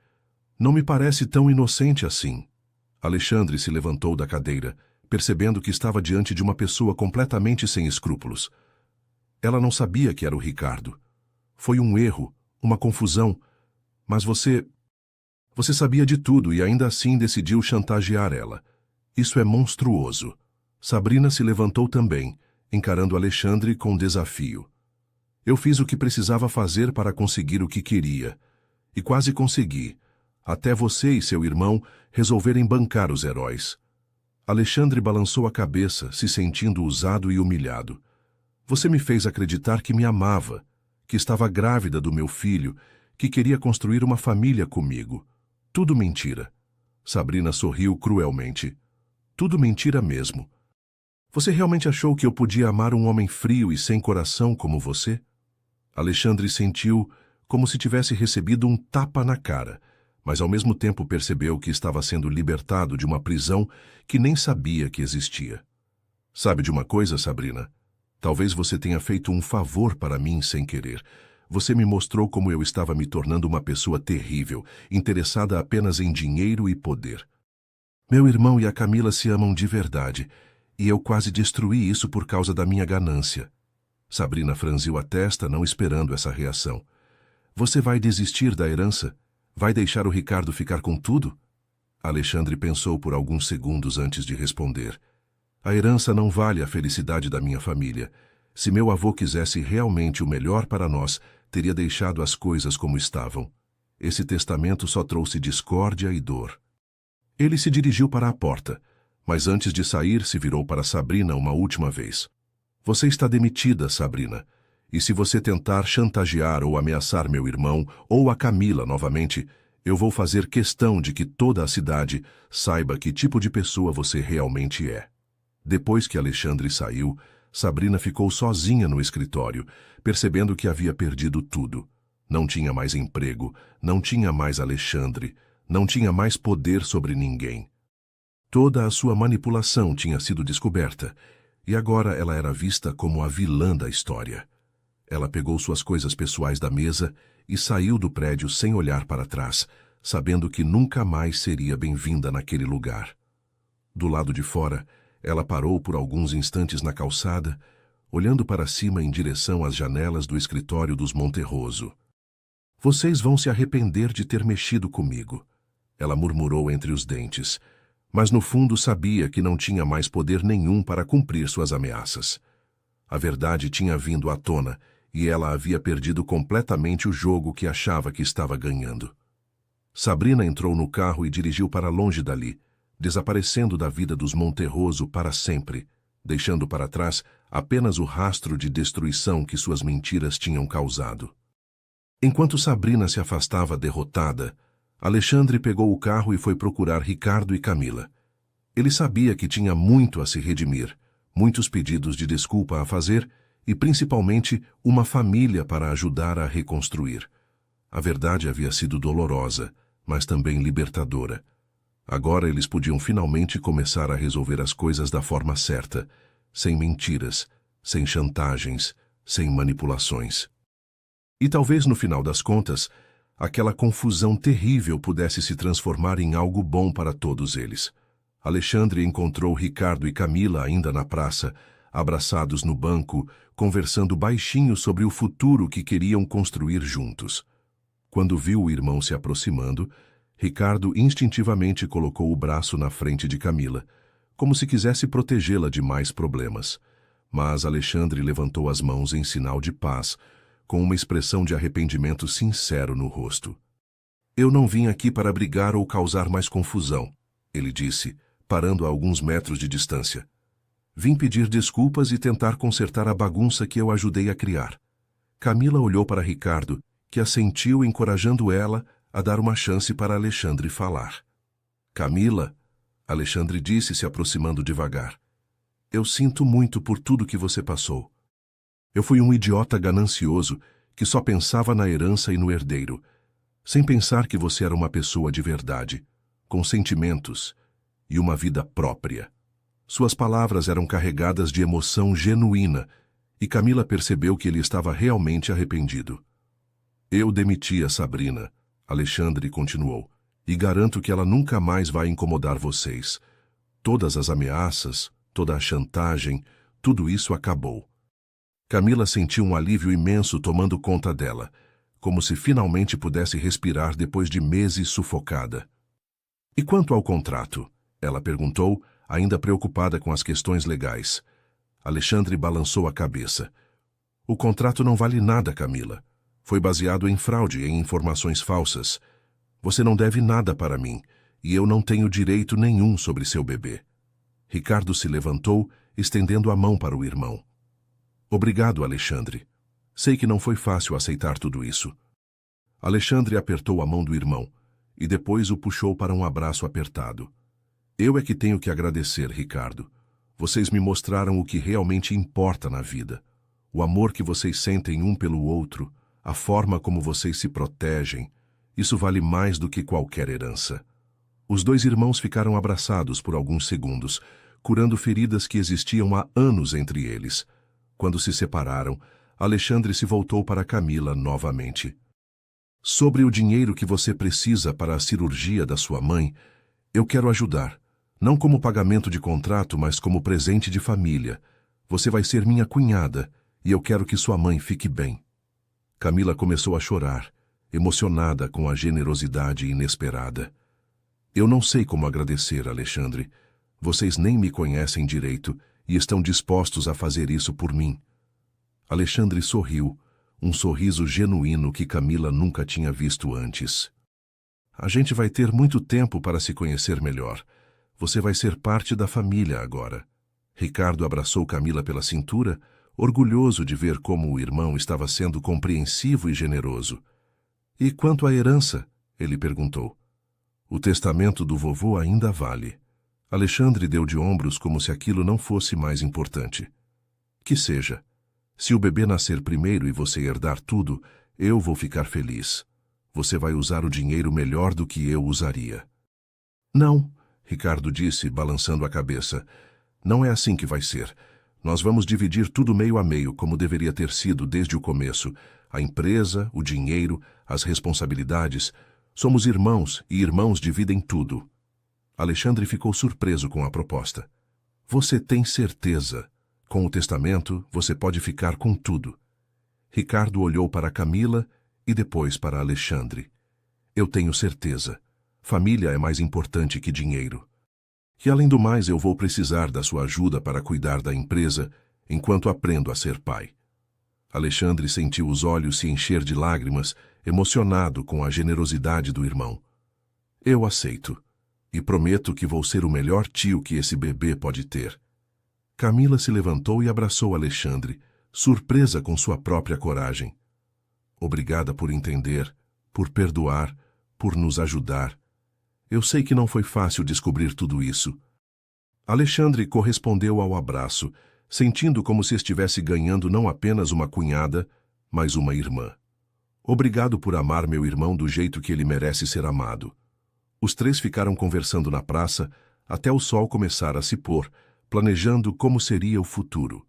Não me parece tão inocente assim. Alexandre se levantou da cadeira, percebendo que estava diante de uma pessoa completamente sem escrúpulos. Ela não sabia que era o Ricardo. Foi um erro, uma confusão, mas você sabia de tudo e ainda assim decidiu chantagear ela. Isso é monstruoso. Sabrina se levantou também, encarando Alexandre com desafio. Eu fiz o que precisava fazer para conseguir o que queria. E quase consegui. Até você e seu irmão resolverem bancar os heróis. Alexandre balançou a cabeça, se sentindo usado e humilhado. Você me fez acreditar que me amava, que estava grávida do meu filho, que queria construir uma família comigo. Tudo mentira. Sabrina sorriu cruelmente. Tudo mentira mesmo. Você realmente achou que eu podia amar um homem frio e sem coração como você? Alexandre sentiu como se tivesse recebido um tapa na cara, mas ao mesmo tempo percebeu que estava sendo libertado de uma prisão que nem sabia que existia. Sabe de uma coisa, Sabrina? Talvez você tenha feito um favor para mim sem querer. Você me mostrou como eu estava me tornando uma pessoa terrível, interessada apenas em dinheiro e poder. Meu irmão e a Camila se amam de verdade, e eu quase destruí isso por causa da minha ganância. Sabrina franziu a testa, não esperando essa reação. Você vai desistir da herança? Vai deixar o Ricardo ficar com tudo? Alexandre pensou por alguns segundos antes de responder. A herança não vale a felicidade da minha família. Se meu avô quisesse realmente o melhor para nós, teria deixado as coisas como estavam. Esse testamento só trouxe discórdia e dor. Ele se dirigiu para a porta, mas antes de sair se virou para Sabrina uma última vez. Você está demitida, Sabrina. E se você tentar chantagear ou ameaçar meu irmão ou a Camila novamente, eu vou fazer questão de que toda a cidade saiba que tipo de pessoa você realmente é. Depois que Alexandre saiu, Sabrina ficou sozinha no escritório, percebendo que havia perdido tudo. Não tinha mais emprego, não tinha mais Alexandre, não tinha mais poder sobre ninguém. Toda a sua manipulação tinha sido descoberta, e agora ela era vista como a vilã da história. Ela pegou suas coisas pessoais da mesa e saiu do prédio sem olhar para trás, sabendo que nunca mais seria bem-vinda naquele lugar. Do lado de fora, ela parou por alguns instantes na calçada, olhando para cima em direção às janelas do escritório dos Monterroso. Vocês vão se arrepender de ter mexido comigo, ela murmurou entre os dentes, mas no fundo sabia que não tinha mais poder nenhum para cumprir suas ameaças. A verdade tinha vindo à tona e ela havia perdido completamente o jogo que achava que estava ganhando. Sabrina entrou no carro e dirigiu para longe dali, desaparecendo da vida dos Monterroso para sempre, deixando para trás apenas o rastro de destruição que suas mentiras tinham causado. Enquanto Sabrina se afastava derrotada, Alexandre pegou o carro e foi procurar Ricardo e Camila. Ele sabia que tinha muito a se redimir, muitos pedidos de desculpa a fazer e, principalmente, uma família para ajudar a reconstruir. A verdade havia sido dolorosa, mas também libertadora. Agora eles podiam finalmente começar a resolver as coisas da forma certa, sem mentiras, sem chantagens, sem manipulações. E talvez no final das contas, aquela confusão terrível pudesse se transformar em algo bom para todos eles. Alexandre encontrou Ricardo e Camila ainda na praça, abraçados no banco, conversando baixinho sobre o futuro que queriam construir juntos. Quando viu o irmão se aproximando, Ricardo instintivamente colocou o braço na frente de Camila, como se quisesse protegê-la de mais problemas. Mas Alexandre levantou as mãos em sinal de paz, com uma expressão de arrependimento sincero no rosto. Eu não vim aqui para brigar ou causar mais confusão, ele disse, parando a alguns metros de distância. Vim pedir desculpas e tentar consertar a bagunça que eu ajudei a criar. Camila olhou para Ricardo, que assentiu encorajando ela a dar uma chance para Alexandre falar. Camila, Alexandre disse se aproximando devagar. Eu sinto muito por tudo que você passou. Eu fui um idiota ganancioso que só pensava na herança e no herdeiro, sem pensar que você era uma pessoa de verdade, com sentimentos e uma vida própria. Suas palavras eram carregadas de emoção genuína e Camila percebeu que ele estava realmente arrependido. Eu demiti a Sabrina, Alexandre continuou, e garanto que ela nunca mais vai incomodar vocês. Todas as ameaças, toda a chantagem, tudo isso acabou. Camila sentiu um alívio imenso tomando conta dela, como se finalmente pudesse respirar depois de meses sufocada. E quanto ao contrato? Ela perguntou, ainda preocupada com as questões legais. Alexandre balançou a cabeça. O contrato não vale nada, Camila. Foi baseado em fraude, em informações falsas. Você não deve nada para mim, e eu não tenho direito nenhum sobre seu bebê. Ricardo se levantou, estendendo a mão para o irmão. Obrigado, Alexandre. Sei que não foi fácil aceitar tudo isso. Alexandre apertou a mão do irmão, e depois o puxou para um abraço apertado. Eu é que tenho que agradecer, Ricardo. Vocês me mostraram o que realmente importa na vida. O amor que vocês sentem um pelo outro, a forma como vocês se protegem, isso vale mais do que qualquer herança. Os dois irmãos ficaram abraçados por alguns segundos, curando feridas que existiam há anos entre eles. Quando se separaram, Alexandre se voltou para Camila novamente. Sobre o dinheiro que você precisa para a cirurgia da sua mãe, eu quero ajudar. Não como pagamento de contrato, mas como presente de família. Você vai ser minha cunhada, e eu quero que sua mãe fique bem. Camila começou a chorar, emocionada com a generosidade inesperada. Eu não sei como agradecer, Alexandre. Vocês nem me conhecem direito e estão dispostos a fazer isso por mim. Alexandre sorriu, um sorriso genuíno que Camila nunca tinha visto antes. A gente vai ter muito tempo para se conhecer melhor. Você vai ser parte da família agora. Ricardo abraçou Camila pela cintura, orgulhoso de ver como o irmão estava sendo compreensivo e generoso. E quanto à herança? Ele perguntou. O testamento do vovô ainda vale. Alexandre deu de ombros como se aquilo não fosse mais importante. Que seja. Se o bebê nascer primeiro e você herdar tudo, eu vou ficar feliz. Você vai usar o dinheiro melhor do que eu usaria. Não, Ricardo disse, balançando a cabeça. Não é assim que vai ser. Nós vamos dividir tudo meio a meio, como deveria ter sido desde o começo. A empresa, o dinheiro, as responsabilidades. Somos irmãos e irmãos dividem tudo. Alexandre ficou surpreso com a proposta. Você tem certeza? Com o testamento, você pode ficar com tudo. Ricardo olhou para Camila e depois para Alexandre. Eu tenho certeza. Família é mais importante que dinheiro. E além do mais, eu vou precisar da sua ajuda para cuidar da empresa enquanto aprendo a ser pai. Alexandre sentiu os olhos se encher de lágrimas, emocionado com a generosidade do irmão. Eu aceito. E prometo que vou ser o melhor tio que esse bebê pode ter. Camila se levantou e abraçou Alexandre, surpresa com sua própria coragem. Obrigada por entender, por perdoar, por nos ajudar. Eu sei que não foi fácil descobrir tudo isso. Alexandre correspondeu ao abraço, sentindo como se estivesse ganhando não apenas uma cunhada, mas uma irmã. Obrigado por amar meu irmão do jeito que ele merece ser amado. Os três ficaram conversando na praça até o sol começar a se pôr, planejando como seria o futuro.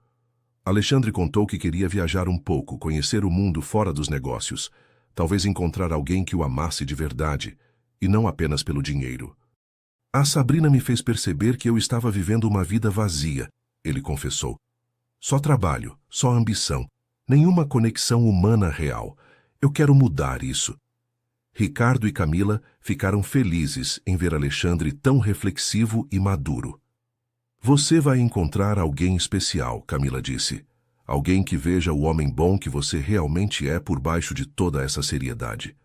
Alexandre contou que queria viajar um pouco, conhecer o mundo fora dos negócios, talvez encontrar alguém que o amasse de verdade, e não apenas pelo dinheiro. A Sabrina me fez perceber que eu estava vivendo uma vida vazia, ele confessou. Só trabalho, só ambição, nenhuma conexão humana real. Eu quero mudar isso. Ricardo e Camila ficaram felizes em ver Alexandre tão reflexivo e maduro. Você vai encontrar alguém especial, Camila disse. Alguém que veja o homem bom que você realmente é por baixo de toda essa seriedade.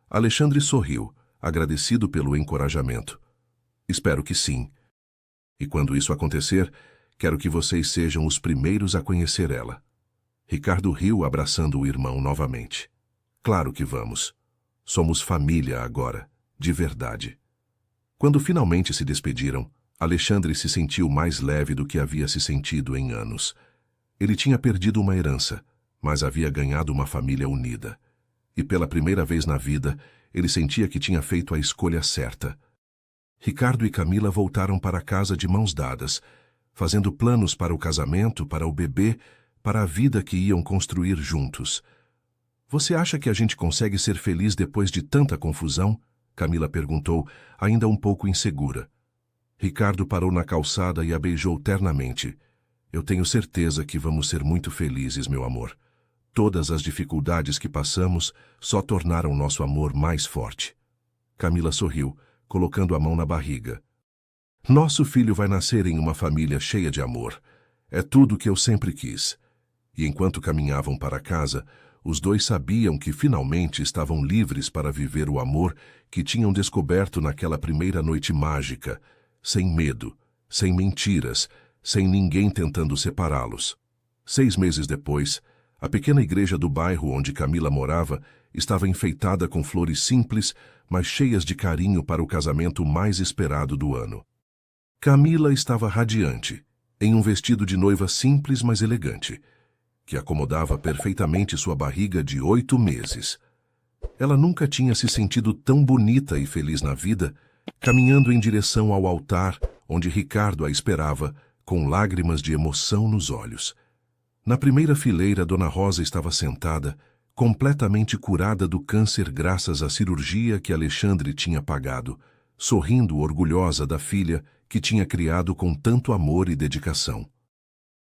Alexandre sorriu, agradecido pelo encorajamento. Espero que sim. E quando isso acontecer, quero que vocês sejam os primeiros a conhecer ela. Ricardo riu, abraçando o irmão novamente. Claro que vamos. Somos família agora, de verdade. Quando finalmente se despediram, Alexandre se sentiu mais leve do que havia se sentido em anos. Ele tinha perdido uma herança, mas havia ganhado uma família unida. E pela primeira vez na vida, ele sentia que tinha feito a escolha certa. Ricardo e Camila voltaram para casa de mãos dadas, fazendo planos para o casamento, para o bebê, para a vida que iam construir juntos. Você acha que a gente consegue ser feliz depois de tanta confusão? Camila perguntou, ainda um pouco insegura. Ricardo parou na calçada e a beijou ternamente. Eu tenho certeza que vamos ser muito felizes, meu amor. Todas as dificuldades que passamos só tornaram nosso amor mais forte. Camila sorriu, colocando a mão na barriga. Nosso filho vai nascer em uma família cheia de amor. É tudo o que eu sempre quis. E enquanto caminhavam para casa, os dois sabiam que finalmente estavam livres para viver o amor que tinham descoberto naquela primeira noite mágica, sem medo, sem mentiras, sem ninguém tentando separá-los. 6 meses depois, a pequena igreja do bairro onde Camila morava estava enfeitada com flores simples, mas cheias de carinho para o casamento mais esperado do ano. Camila estava radiante, em um vestido de noiva simples, mas elegante, que acomodava perfeitamente sua barriga de 8 meses. Ela nunca tinha se sentido tão bonita e feliz na vida, caminhando em direção ao altar onde Ricardo a esperava, com lágrimas de emoção nos olhos. Na primeira fileira, Dona Rosa estava sentada, completamente curada do câncer graças à cirurgia que Alexandre tinha pagado, sorrindo orgulhosa da filha que tinha criado com tanto amor e dedicação.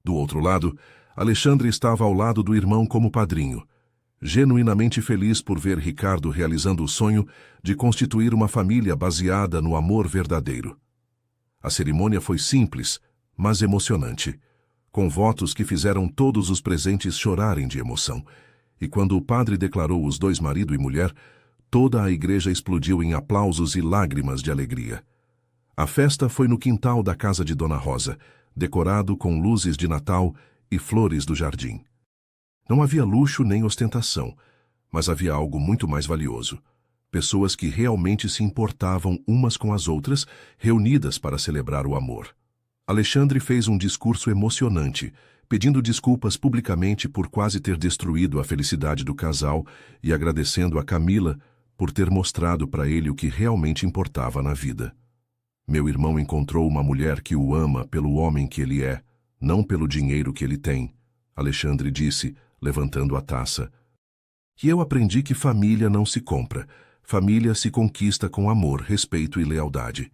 Do outro lado, Alexandre estava ao lado do irmão como padrinho, genuinamente feliz por ver Ricardo realizando o sonho de constituir uma família baseada no amor verdadeiro. A cerimônia foi simples, mas emocionante, com votos que fizeram todos os presentes chorarem de emoção, e quando o padre declarou os dois marido e mulher, toda a igreja explodiu em aplausos e lágrimas de alegria. A festa foi no quintal da casa de Dona Rosa, decorado com luzes de Natal e flores do jardim. Não havia luxo nem ostentação, mas havia algo muito mais valioso. Pessoas que realmente se importavam umas com as outras, reunidas para celebrar o amor. Alexandre fez um discurso emocionante, pedindo desculpas publicamente por quase ter destruído a felicidade do casal e agradecendo a Camila por ter mostrado para ele o que realmente importava na vida. Meu irmão encontrou uma mulher que o ama pelo homem que ele é, não pelo dinheiro que ele tem, Alexandre disse, levantando a taça. E eu aprendi que família não se compra, família se conquista com amor, respeito e lealdade.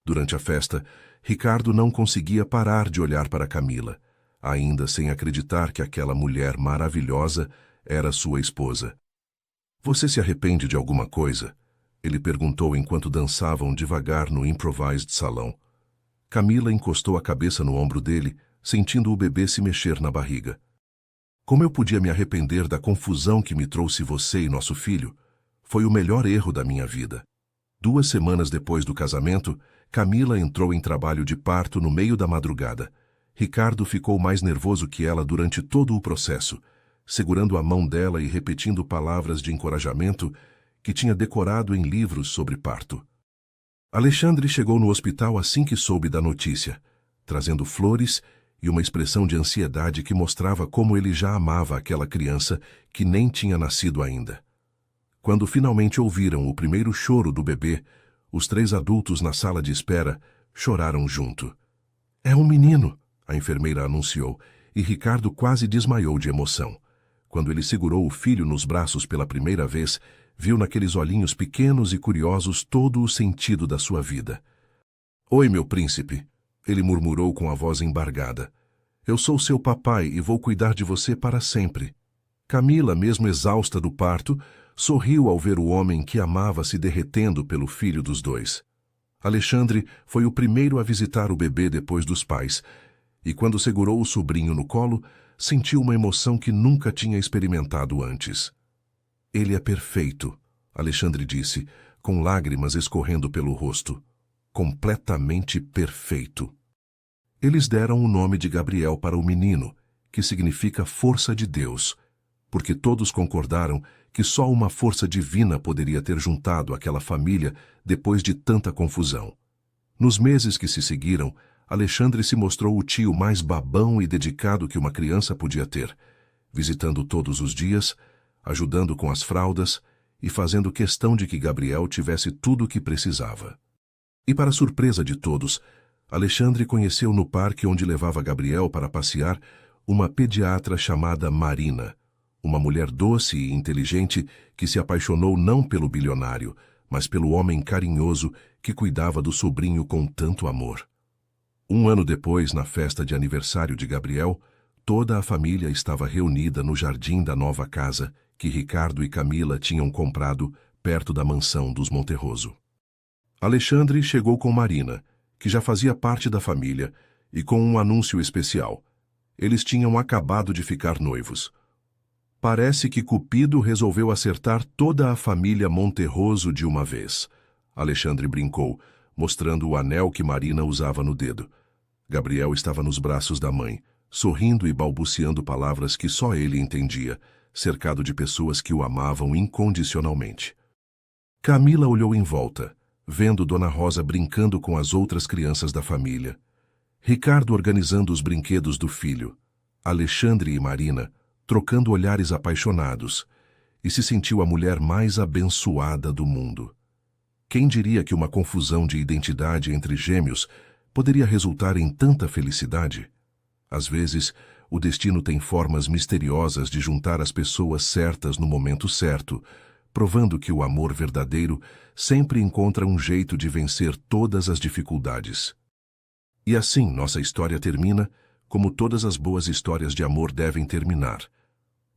Durante a festa, Ricardo não conseguia parar de olhar para Camila, ainda sem acreditar que aquela mulher maravilhosa era sua esposa. Você se arrepende de alguma coisa? Ele perguntou enquanto dançavam devagar no improvised salão. Camila encostou a cabeça no ombro dele, sentindo o bebê se mexer na barriga. Como eu podia me arrepender da confusão que me trouxe você e nosso filho? Foi o melhor erro da minha vida. 2 semanas depois do casamento, Camila entrou em trabalho de parto no meio da madrugada. Ricardo ficou mais nervoso que ela durante todo o processo, segurando a mão dela e repetindo palavras de encorajamento que tinha decorado em livros sobre parto. Alexandre chegou no hospital assim que soube da notícia, trazendo flores e uma expressão de ansiedade que mostrava como ele já amava aquela criança que nem tinha nascido ainda. Quando finalmente ouviram o primeiro choro do bebê, os 3 adultos na sala de espera choraram junto. É um menino, a enfermeira anunciou, e Ricardo quase desmaiou de emoção. Quando ele segurou o filho nos braços pela primeira vez, viu naqueles olhinhos pequenos e curiosos todo o sentido da sua vida. "Oi, meu príncipe", ele murmurou com a voz embargada. "Eu sou seu papai e vou cuidar de você para sempre." Camila, mesmo exausta do parto, sorriu ao ver o homem que amava se derretendo pelo filho dos dois. Alexandre foi o primeiro a visitar o bebê depois dos pais, e quando segurou o sobrinho no colo, sentiu uma emoção que nunca tinha experimentado antes. "Ele é perfeito", Alexandre disse, com lágrimas escorrendo pelo rosto. "Completamente perfeito." Eles deram o nome de Gabriel para o menino, que significa força de Deus, porque todos concordaram que só uma força divina poderia ter juntado aquela família depois de tanta confusão. Nos meses que se seguiram, Alexandre se mostrou o tio mais babão e dedicado que uma criança podia ter, visitando todos os dias, ajudando com as fraldas e fazendo questão de que Gabriel tivesse tudo o que precisava. E para surpresa de todos, Alexandre conheceu no parque onde levava Gabriel para passear uma pediatra chamada Marina, uma mulher doce e inteligente que se apaixonou não pelo bilionário, mas pelo homem carinhoso que cuidava do sobrinho com tanto amor. Um ano depois, na festa de aniversário de Gabriel, toda a família estava reunida no jardim da nova casa que Ricardo e Camila tinham comprado perto da mansão dos Monterroso. Alexandre chegou com Marina, que já fazia parte da família, e com um anúncio especial. Eles tinham acabado de ficar noivos. "Parece que Cupido resolveu acertar toda a família Monterroso de uma vez", Alexandre brincou, mostrando o anel que Marina usava no dedo. Gabriel estava nos braços da mãe, sorrindo e balbuciando palavras que só ele entendia, cercado de pessoas que o amavam incondicionalmente. Camila olhou em volta, vendo Dona Rosa brincando com as outras crianças da família, Ricardo organizando os brinquedos do filho, Alexandre e Marina trocando olhares apaixonados, e se sentiu a mulher mais abençoada do mundo. Quem diria que uma confusão de identidade entre gêmeos poderia resultar em tanta felicidade? Às vezes, o destino tem formas misteriosas de juntar as pessoas certas no momento certo, provando que o amor verdadeiro sempre encontra um jeito de vencer todas as dificuldades. E assim nossa história termina, como todas as boas histórias de amor devem terminar,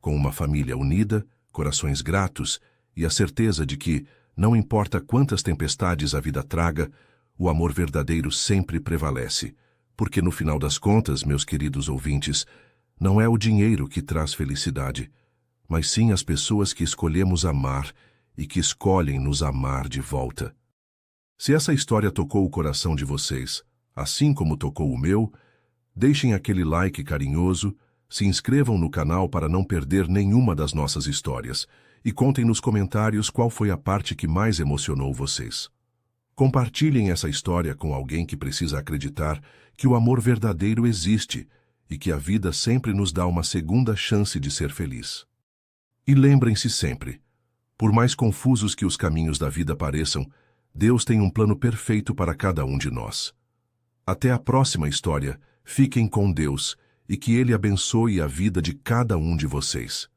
com uma família unida, corações gratos e a certeza de que, não importa quantas tempestades a vida traga, o amor verdadeiro sempre prevalece, porque no final das contas, meus queridos ouvintes, não é o dinheiro que traz felicidade, mas sim as pessoas que escolhemos amar e que escolhem nos amar de volta. Se essa história tocou o coração de vocês, assim como tocou o meu, deixem aquele like carinhoso, se inscrevam no canal para não perder nenhuma das nossas histórias e contem nos comentários qual foi a parte que mais emocionou vocês. Compartilhem essa história com alguém que precisa acreditar que o amor verdadeiro existe e que a vida sempre nos dá uma segunda chance de ser feliz. E lembrem-se sempre, por mais confusos que os caminhos da vida pareçam, Deus tem um plano perfeito para cada um de nós. Até a próxima história, fiquem com Deus e que Ele abençoe a vida de cada um de vocês.